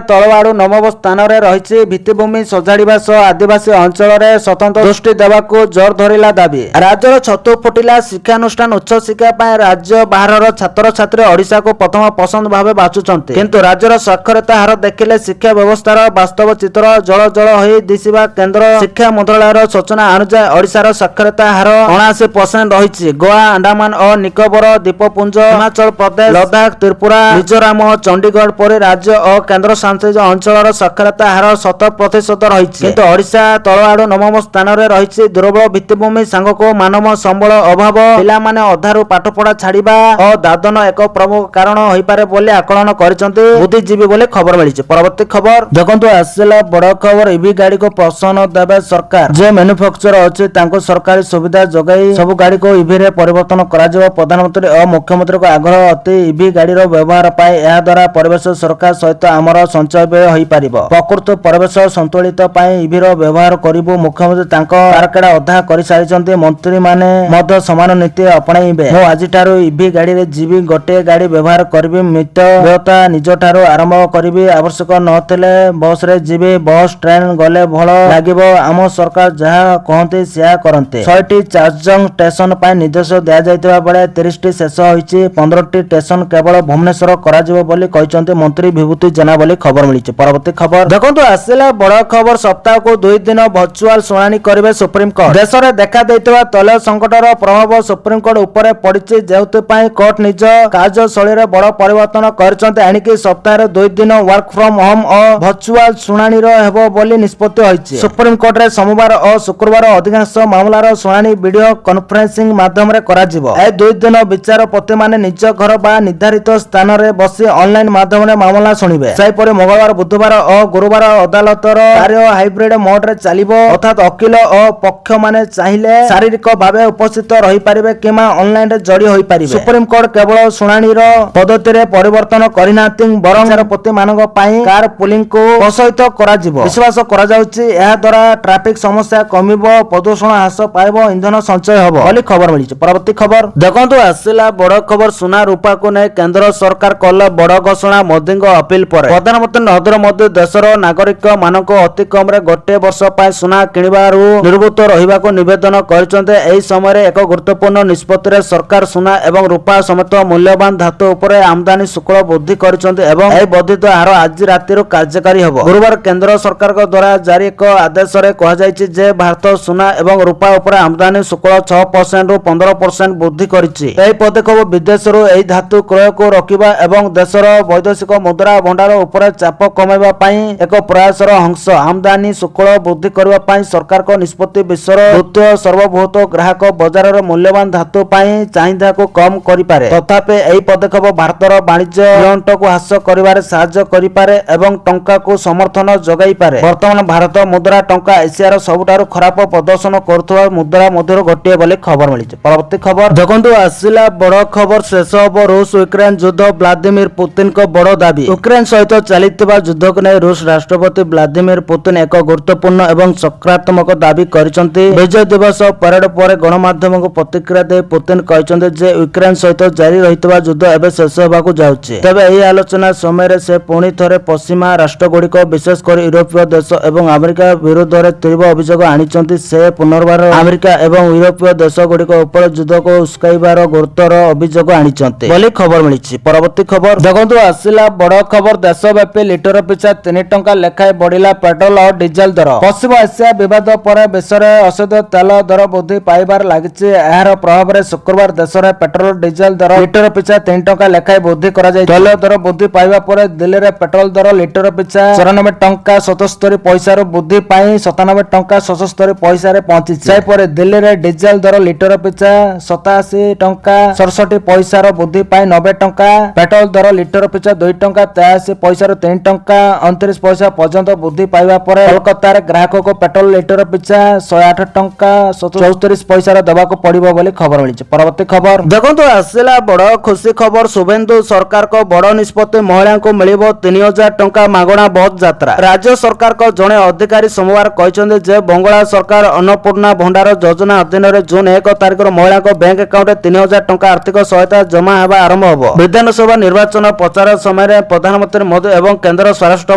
ତଳଆଡୁ 9ମ ସ୍ଥାନରେ ରହିଛି। ଭିତ୍ତିଭୂମି ସଜାଡ଼ିବା ସହ ଆଦିବାସୀ ଅଞ୍ଚଳରେ ସ୍ୱତନ୍ତ୍ର ଦୃଷ୍ଟି ଦେବାକୁ ଜୋର ଧରିଲା ଦାବି। ରାଜ୍ୟର ଛତୁ ଫୁଟିଲା ଶିକ୍ଷାନୁଷ୍ଠାନ। ଉଚ୍ଚ ଶିକ୍ଷା ପାଇଁ ରାଜ୍ୟ ବାହାରର ଛାତ୍ରଛାତ୍ରୀ ଓଡ଼ିଶାକୁ ପ୍ରଥମ ପସନ୍ଦ ଭାବେ ବାଛୁଛନ୍ତି, କିନ୍ତୁ ରାଜ୍ୟର ସାକ୍ଷରତା ହାର ଦେଖିଲେ ଶିକ୍ଷା ବ୍ୟବସ୍ଥାର ବାସ୍ତବ ଚିତ୍ର ଜଳ ହୋଇ ଦିଶିବା। କେନ୍ଦ୍ର ଶିକ୍ଷା ମନ୍ତ୍ରଣାଳୟର ସୂଚନା ଅନୁଯାୟୀ ଓଡ଼ିଶାର ସାକ୍ଷରତା ହାର 79% ରହିଛି। ଗୋଆ, ଆଣ୍ଡାମାନ ଓ ନିକୋବର ଦ୍ୱୀପପୁଞ୍ଜ, ହିମାଚଳ ପ୍ରଦେଶ, ଲଦାଖ, ତ୍ରିପୁରା, ମିଜୋରାମ, ଚଣ୍ଡିଗଡ଼ ପରି ରାଜ୍ୟ ଓ କେନ୍ଦ୍ରଶାସିତ ଅଞ୍ଚଳର ସାକ୍ଷରତା ହାର 100% ରହିଛି, କିନ୍ତୁ ଓଡ଼ିଶା ତଳଆଡୁ 9ମ ସ୍ଥାନରେ ରହିଛି। ଦୁର୍ବଳ ଭିତ୍ତିଭୂମି ସାଙ୍ଗକୁ ମାନବ ସମ୍ବଳ ଅଭାବ, ପିଲାମାନେ ଅଧାରୁ ପାଠପଢା ଛାଡ଼ିବା ଓ ଦାଦନ ଏକ ପ୍ରମୁଖ କାରଣ ହୋଇପାରେ ବୋଲି ଆକଳନ କରିଛନ୍ତି ବୁଦ୍ଧିଜୀବୀ ବୋଲି ଖବର ମିଳିଛି। ପରବର୍ତ୍ତୀ ଖବର ଦେଖନ୍ତୁ, ଆସିଲା ବଡ଼ ଖବର। ଇଭି ଗାଡିକୁ ପ୍ରୋତ୍ସାହନ ଦେବେ ସରକାର। ଯେ ମ୍ୟାନୁଫ୍ୟାକ୍ଚର ଅଛି ତାଙ୍କୁ ସରକାରୀ ସୁବିଧା ଯୋଗାଇ ସବୁ ଗାଡିକୁ ଇଭିରେ ପରିବର୍ତ୍ତନ କରାଯିବ। ପ୍ରଧାନମନ୍ତ୍ରୀ ଓ ମୁଖ୍ୟମନ୍ତ୍ରୀଙ୍କ ଆଗ୍ରହ ଅତି ଇଭି ଗାଡିର ବ୍ୟବହାର ପାଇଁ। ଏହା ଦ୍ୱାରା ପରିବେଶ ସୁରକ୍ଷା ସହିତ ଆମର ସଞ୍ଚୟ ବ୍ୟୟ ହୋଇପାରିବ। ପ୍ରକୃତ ପରିବେଶ ସନ୍ତୁଳିତ ପାଇଁ ଇଭିର ବ୍ୟବହାର କରିବୁ। ମୁଖ୍ୟମନ୍ତ୍ରୀ ତାଙ୍କ କାରକେଡା ଅଧା କରିସାରିଛନ୍ତି। ମନ୍ତ୍ରୀମାନେ ମଧ୍ୟ ସମାନ ନୀତି ଆପଣାଇବେ। ମୁଁ ଆଜିଠାରୁ ଇଭି ଗାଡିରେ ଯିବି। ଗୋଟିଏ ଗାଡି ବ୍ୟବହାର କରିବି। ମିତବ୍ୟୟତା ନିଜଠାରୁ ଆରମ୍ଭ କରିବି। ଆବଶ୍ୟକ ନଥିଲେ ବସରେ ଯିବି। ବସ୍ ଟ୍ରେନ ଗଲେ ଭଲ ଲାଗିବ। ଆମ ସରକାର ଯାହା କହନ୍ତି ସେୟା କରନ୍ତି। 100ଟି ଚାର୍ଜିଂ ଷ୍ଟେସନ ପାଇଁ ନିର୍ଦ୍ଦେଶ ଦିଆଯାଇଥିବା ବେଳେ 30ଟି ଶେଷ ହୋଇଛି। 15ଟି ଷ୍ଟେସନ କେବଳ ଭୁବନେଶ୍ୱର କରାଯିବ ବୋଲି କହିଛନ୍ତି ମନ୍ତ୍ରୀ ବିଭୂତି ଜେନା ବୋଲି ଖବର ମିଳିଛି। ପରବର୍ତ୍ତୀ ଖବର ଦେଖନ୍ତୁ, ଆସିଲା ବଡ଼ ଖବର। ସପ୍ତାହକୁ 2 ଦିନ ଭର୍ଚୁଆଲ ଶୁଣାଣି କରିବେ ସୁପ୍ରିମକୋର୍ଟ। ଦେଶରେ ଦେଖା ଦେଇଥିବା ତୈଳ ସଂକଟର ପ୍ରଭାବ ସୁପ୍ରିମକୋର୍ଟ ଉପରେ ପଡ଼ିଛି, ଯେଉଁଥିପାଇଁ କୋର୍ଟ ନିଜ କାର୍ଯ୍ୟଶୈଳୀରେ ବଡ଼ ପରିବର୍ତ୍ତନ କରିଛନ୍ତି। ଏଣିକି ସପ୍ତାହରେ 2 ଦିନ ୱାର୍କ ଫ୍ରମ ହୋମ ଓ ଭର୍ଚୁଆଲ ଶୁଣାଣିର ହେବ ବୋଲି ନିଷ୍ପତ୍ତି ହୋଇଛି। ସୁପ୍ରିମକୋର୍ଟରେ ସୋମବାର ଓ ଶୁକ୍ରବାର ଅଧିକାଂଶ ମାମଲାର ଶୁଣାଣି ଭିଡିଓ କନଫରେନ୍ସିଂ ମାଧ୍ୟମରେ କରାଯିବ। ଏହି 2 ଦିନ ବିଚାରପତିମାନେ ନିଜ ଘର ବା ନିର୍ଦ୍ଧାରିତ ସ୍ଥାନରେ ବସି ଅନଲାଇନ ମାଧ୍ୟମରେ ମାମଲା ଶୁଣିବେ। ସେହିପରି ମଙ୍ଗଳବାର, ବୁଧବାର ଓ ଗୁରୁବାର ଅଦାଲତର କାର୍ଯ୍ୟ ହାଇବ୍ରିଡ ମୋଡରେ ଚାଲିବ, ଅର୍ଥାତ୍ ଓକିଲ ଓ ପକ୍ଷମାନେ ଚାହିଁଲେ ଶାରୀରିକ ଭାବେ ଉପସ୍ଥିତ ରହିପାରିବେ କିମ୍ବା ଅନଲାଇନରେ ଯୋଡ଼ି ହୋଇପାରିବେ। ସୁପ୍ରିମକୋର୍ଟ କେବଳ ଶୁଣାଣିର ପଦ୍ଧତିରେ ପରିବର୍ତ୍ତନ କରିନାହାନ୍ତି, ବରଂ ବିଚାରପତିମାନଙ୍କ ପାଇଁ କାର ପୁଲିଂକୁ ପ୍ରୋତ୍ସାହିତ କରାଯିବ। ବିଶ୍ୱାସ କରାଯାଉଛି ଏହା ଦ୍ୱାରା ଟ୍ରାଫିକ ସମସ୍ୟା କମିବ, ପ୍ରଦୂଷଣ ହ୍ରାସ ପାଇବ, ଇନ୍ଧନ ସଞ୍ଚୟ ହେବ ବୋଲି ଖବର ମିଳିଛି। ପରବର୍ତ୍ତୀ ଖବର ଦେଖନ୍ତୁ, ଆସିଲା ବଡ଼ ଖବର। ସୁନା ରୂପାକୁ ନେଇ କେନ୍ଦ୍ର ସରକାର କଲେ ବଡ଼ ଘୋଷଣା। ମୋଦିଙ୍କ ଅପିଲ ପରେ ପ୍ରଧାନମନ୍ତ୍ରୀ ନରେନ୍ଦ୍ର ମୋଦି ଦେଶର ନାଗରିକ ମାନଙ୍କୁ ଅତି କମରେ 1 ବର୍ଷ ପାଇଁ ସୁନା କିଣିବାରୁ ନିବୃତ୍ତ ରହିବାକୁ ନିବେଦନ କରିଛନ୍ତି। ଏହି ସମୟରେ ଏକ ଗୁରୁତ୍ୱପୂର୍ଣ୍ଣ ନିଷ୍ପତ୍ତିରେ ସରକାର ସୁନା ଏବଂ ରୂପା ସମେତ ମୂଲ୍ୟବାନ ଧାତୁ ଉପରେ ଆମଦାନୀ ଶୁଳ୍କ ବୃଦ୍ଧି କରିଛନ୍ତି ଏବଂ ଏହି ବର୍ଦ୍ଧିତ ହାର ଆଜି ରାତିରୁ କାର୍ଯ୍ୟକାରୀ ହେବ। ଗୁରୁବାର କେନ୍ଦ୍ର ସରକାରଙ୍କ ଦ୍ୱାରା ଜାରି ଏକ ଆଦେଶରେ କୁହାଯାଇଛି ଯେ ଭାରତ ସୁନା ଏବଂ ରୂପା ଉପରେ ଆମଦାନୀ ଶୁଳ୍କ 6%ରୁ 15% ବୃଦ୍ଧି କରିଛି। ଏହି ପଦକ୍ଷେପ ବିଦେଶରୁ ଏହି ଧାତୁ କ୍ରୟକୁ ରୋକିବା ଏବଂ ଦେଶର ବୈଦେଶିକ ମୁଦ୍ରା ଭଣ୍ଡାର ଉପରେ ଚାପ କମାଇବା ପାଇଁ ଏକ ପ୍ରୟାସର ଅଂଶ। ଆମଦାନୀ ଶୁଳ୍କ ବୃଦ୍ଧି କରିବା ପାଇଁ ସରକାରଙ୍କ ନିଷ୍ପତ୍ତି ବିଶ୍ୱର ଦ୍ୱିତୀୟ ସର୍ବବୃହତ ଗ୍ରାହକ ବଜାରର ମୂଲ୍ୟବାନ ଧାତୁ ପାଇଁ ଚାହିଦାକୁ କମ୍ କରିପାରେ। ତଥାପି ଏହି ପଦକ୍ଷେପ ଭାରତର ବାଣିଜ୍ୟ ନିଅଣ୍ଟକୁ ହ୍ରାସ କରିବାରେ ସାହାଯ୍ୟ କରିପାରେ ଏବଂ ଟଙ୍କାକୁ ସମର୍ଥନ ଯୋଗାଇପାରେ। ବର୍ତ୍ତମାନ ଭାରତ ମୁଦ୍ରା ଟଙ୍କା ଏସିଆର ସବୁଠାରୁ ଖରାପ ପ୍ରଦର୍ଶନ କରୁଥିବା ମୁଦ୍ରା ମଧ୍ୟରୁ ଗୋଟିଏ ବୋଲି ଖବର ମିଳିଛି। ପରବର୍ତ୍ତୀ ଖବର ଦେଖନ୍ତୁ, ଆସିଲା ବଡ଼ ଖବର। ଶେଷ ହେବ ରୁଷ ୟୁକ୍ରେନ ଯୁଦ୍ଧ। ଭ୍ଲାଦିମିର ପୁତିନଙ୍କ ବଡ଼ ଦାବି। ୟୁକ୍ରେନ ସହିତ ଚାଲିଥିବା ଯୁଦ୍ଧକୁ ନେଇ ରୁଷ ରାଷ୍ଟ୍ରପତି ଭ୍ଲାଦିମିର ପୁତିନ ଏକ ଗୁରୁତ୍ୱପୂର୍ଣ୍ଣ ଏବଂ ସକାରାତ୍ମକ ଦାବି କରିଛନ୍ତି। ବିଜୟ ଦିବସ ପରେଡ ପରେ ଗଣମାଧ୍ୟମକୁ ପ୍ରତିକ୍ରିୟା ଦେଇ ପୁତିନ କହିଛନ୍ତି ଯେ ୟୁକ୍ରେନ ସହିତ ଜାରି ରହିଥିବା ଯୁଦ୍ଧ ଏବେ ଶେଷ ହେବାକୁ ଯାଉଛି। ତେବେ ଏହି ଆଲୋଚନା ସମୟରେ ସେ ପୁଣି ଥରେ ପଶ୍ଚିମା ରାଷ୍ଟ୍ରଗୁଡ଼ିକ, ବିଶେଷ କରି ୟୁରୋପୀୟ ଦେଶ ଏବଂ ଆମେରିକା ବିରୁଦ୍ଧରେ ତୀବ୍ର ଅଭିଯୋଗ ଆଣିଛନ୍ତି। ସେ ପୁନର୍ବାର ଆମେରିକା ଏବଂ ୟୁରୋପୀୟ ଦେଶଗୁଡ଼ିକ ଉପରେ ଯୁଦ୍ଧକୁ ଉସ୍କାଇବାର ଗୁରୁତର ଅଭିଯୋଗ ଆଣିଛନ୍ତି ବୋଲି ଖବର ମିଳିଛି। ପରବର୍ତ୍ତୀ ଖବର ଦେଖନ୍ତୁ, ଆସିଲା ବଡ଼ ଖବର। ଦେଶବ୍ୟାପୀ ଲିଟର ପିଛା 3 ଟଙ୍କା ଲେଖାଏଁ ବଢିଲା ପେଟ୍ରୋଲ ଓ ଡିଜେଲ ଦର। ପଶ୍ଚିମ ଏସିଆ ବିବାଦ ପରେ ବିଶ୍ୱରେ ଅଶୋଧିତ ତେଲ ଦର ବୃଦ୍ଧି ପାଇବାରେ ଲାଗିଛି। ଏହାର ପ୍ରଭାବରେ ଶୁକ୍ରବାର ଦେଶରେ ପେଟ୍ରୋଲ ଡିଜେଲ ଦର ଲିଟର ପିଛା 3 ଟଙ୍କା ଲେଖାଏଁ ବୃଦ୍ଧି କରାଯାଇଛି। ତୈଳ ଦର ବୃଦ୍ଧି ପାଇବା ପରେ ଦିଲ୍ଲୀରେ ପେଟ୍ରୋଲ ଦର ଲିଟର ପିଛା 94 ଟଙ୍କା 77 ପଇସାରୁ ବୃଦ୍ଧି ପାଇ 97 ଟଙ୍କା 77 ପଇସାରେ ପହଞ୍ଚିଛି। ସେହିପରି ଦିଲ୍ଲୀରେ ଡିଜେଲ ଦର ଲିଟର ପିଛା 87 ଟଙ୍କା 67 पैसार वृद्धि पाई 90 टंका। पेट्रोल दर लिटर पिछा 2 टंका 83 पैसार 3 टंका 29 पैसा पर्यंत वृद्धि पाइबा पर कोलकाता ग्राहक को पेट्रोल लिटर पिछा 108 टंका 34 पैसार देवाक पड़िबो बोली खबर मिली। परवर्ती खबर देखंतु आसिला बड़ खुशी खबर। शुभेंदु सरकार को बड़ निष्पत्ति महिला को मिलिबो 3000 टंका मागणा बस यात्रा। राज्य सरकार को जड़े अधिकारी सोमवार कहते जे बंगला सरकार अन्नपूर्णा भंडार योजना अधीन जून 1 तारिख महिला बैंक अकाउंट 3000 टंका आर्थिक सहायता जमा होगा आरंभ होब। विधानसभा निर्वाचन प्रचार समय प्रधानमंत्री मोदी एवं केंद्र स्वराष्ट्र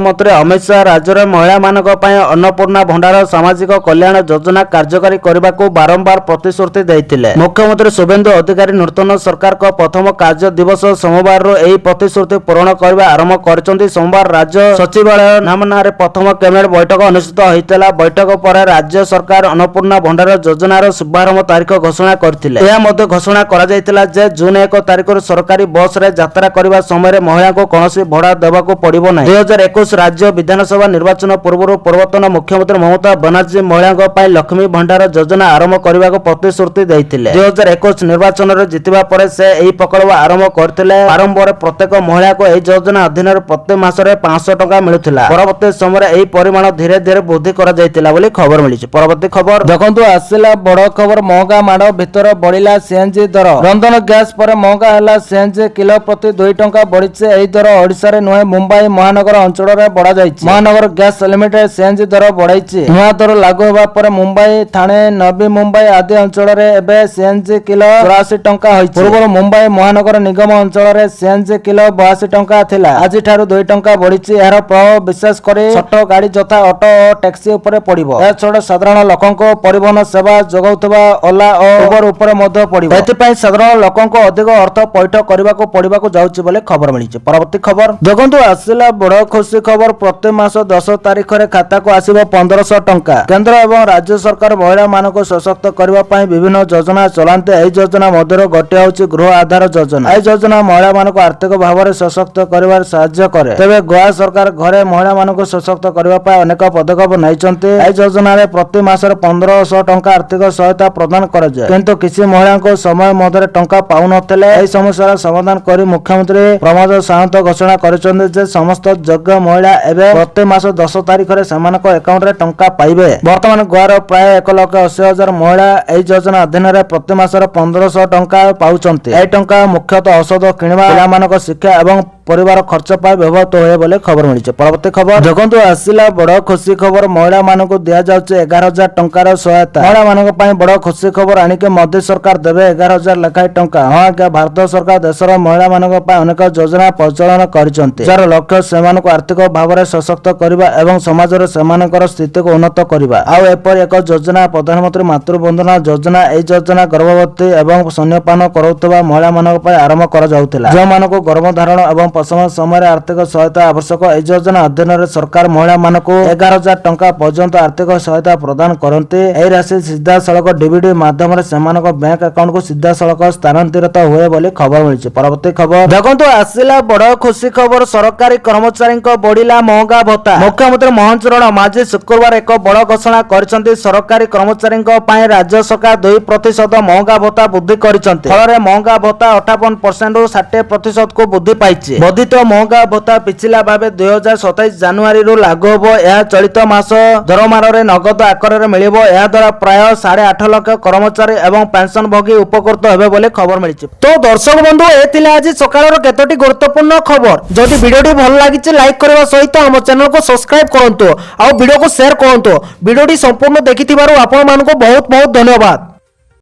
मंत्री अमित शाह राज्य में महिला मानक अन्नपूर्णा भंडार सामाजिक कल्याण योजना कार्यकारी करने को बारंबार प्रतिश्रुति देते। मुख्यमंत्री शुभेंदु अधिकारी नूतन सरकार को प्रथम कार्य दिवस सोमवार प्रतिश्रुति पूरण करने आरंभ कर। सोमवार राज्य सचिवालय नामनारे प्रथम कैबिनेट बैठक अनुष्ठित होता। बैठक पर राज्य सरकार अन्नपूर्णा भंडार योजनार शुभारंभ तारीख घोषणा करथिले। यह मध्य घोषणा करा जायतिला जे जून 1 तारिख सरकारी बस रे यात्रा करबा समय महिला को कौनसी भड़ा देबाको पड़िबो नै। 2021 राज्य विधानसभा निर्वाचन पूर्व पूर्वतन मुख्यमंत्री ममता बनर्जी महिला पाई लक्ष्मी भंडार योजना आरंभ करने को प्रतिश्रुति देते। 2021 निर्वाचन रे जितिबा पर से एही प्रकल्प आरंभ करथिले। आरंभ रे प्रत्येक महिला को एही योजना अधीन प्रति मासरे 500 टंका मिलुथिला। परवर्ती समय एही परिमाण धीरे धीरे वृद्धि करा जायतिला बोली खबर मिली। परवर्ती खबर देखंतु आसिला बड़ खबर। महंगा माड़ भितर बढ़िला सीएनजी दर। रंधन गैस पर महंगा है सीएनजी किलो प्रति 2 टंका बढ़ी। यही दर ओडिशा रे नुहे मुंबई महानगर अंचल में बढ़ा जायछि। महानगर गैस लिमिटेड सीएनजी दर बढ़ाई। नया दर लागू होगा पर मुंबई थाने नवी मुंबई आदि अंचल में एवं सीएनजी किलो 84 टंका होइछि। पूर्व मुंबई महानगर निगम अंचल में सीएनजी किलो 82 टंका थिला। आज ठारू 2 टंका बढ़ी। यार प्रभाव विशेष कर छोट गाड़ी जथा ऑटो और टैक्सी उपर पड़िबो। या छड़ा साधारण लोकंको परिवहन सेवा जोगाउतबा ओला और उबर उपर मध्य पड़िबो। एथिपाई साधारण लोकंको अधिक अर्थ पैठ करबाको पड़िबाको जाउछि बोले खबर मिली। परवर्ती खबर देखंतु आसिला बड़ खुशी खबर। प्रति मास 10 तारिख रे खाता को आसीबो 1500 टंका। केंद्र एवं राज्य सरकार महिला मानको सशक्त करबा पई विभिन्न योजना चलान्ते। एही योजना मध्यर गोटे होछि गृह आधार योजना। एही योजना महिला मानको आर्थिक भाव में सशक्त करिवार सहाय्य करे। तेबे गोवा सरकार घरे महिला मानको सशक्त करबा पई अनेक पदक्षेप नैचन्ते। एही योजना रे प्रति मासरे 1500 टंका आर्थिक सहायता प्रदान करा जाय। किंतु किसी महिला को समय मध्य टंका पाउ नथिले। एही समस्यार समाधान करी मुख्यमंत्री प्रमोद सावंत घोषणा करिसंते जे समस्त योग्य महिला एवं प्रति मास 10 तारिख रे सेमानक अकाउंट रे टंका पाइबे। वर्तमान गोवार प्राय 1,80,000 महिला एही योजना अधीन रे प्रति मासरे 1500 टंका पाउचंती। एही टंका मुख्यतः औषध किणवा पिलामानक शिक्षा एवं परिवार खर्च पाई व्यवहृत हुए बोले खबर मिली। परवर्ती खबर देखंतु आसिला बड़ खुशी खबर। महिला मानक दिया जाउचे 11,000 टंकार सहायता। महिला मानक पई बड़ खुशी खबर आनिके मोदी सरकार देबे 11,000 लेखाई टंका। हां क्या भारत सरकार देशर महिला मानक पई अनेक योजना परिचालन करिसंती। जार लक्ष्य सेमानक आर्थिक भाव में सशक्त करबा एवं समाज रे सेमानकर स्थिति को उन्नत करबा। आउ एपर एक योजना प्रधानमंत्री मातृवंदना योजना। एही योजना गर्भवती एवं स्तन्यपान करुतबा महिला मानक पई आरंभ करा जाउतिला। जो मानक गर्भधारण एवं प्रसव समय आर्थिक सहायता आवश्यक। एही योजना अधीन रे सरकार महिला मानक 11,000 टंका पर्यंत आर्थिक सहायता प्रदान करते। एही राशि सीधा सड़क डीबीडी माध्यम रे सेमानक बैंक अकाउंट को सीधा सड़क स्थानांतरित हुए बोली खबर मिली। परवर्ती खबर देखंतु आसिला बड़ खुशी खबर। सरकारी कर्मचारी बढ़िला महंगा भत्ता। मुख्यमंत्री मोहन चरण माझी शुक्रवार एक बड़ घोषणा करछंती। सरकारी कर्मचारी पई राज्य सरकार 2% महंगा भत्ता वृद्धि करछंती। फल महंगा भत्ता 58% रु 60% को वृद्धि पाइछि। वर्धित महंगा भत्ता पिछला भाव 2027 जानुआरी रु लागू होब। यह चलित मास दरमार नगद आकार मिलिब। यह द्वारा प्राय 8.5 लाख कर्मचारी एवं पेंशन भोगी उपकृत हेबे बोले खबर मिली। तो दर्शक बंधु ए आज सकाळर केतोटी गुरुत्वपूर्ण खबर। जदि वीडियोटी भल लागिছে लाइक करबा सहित हम चैनल को सब्सक्राइब करंतु आ वीडियो को शेयर करंतु। वीडियोटी संपूर्ण देखिथिबारु आपण मानको बहुत बहुत धन्यवाद।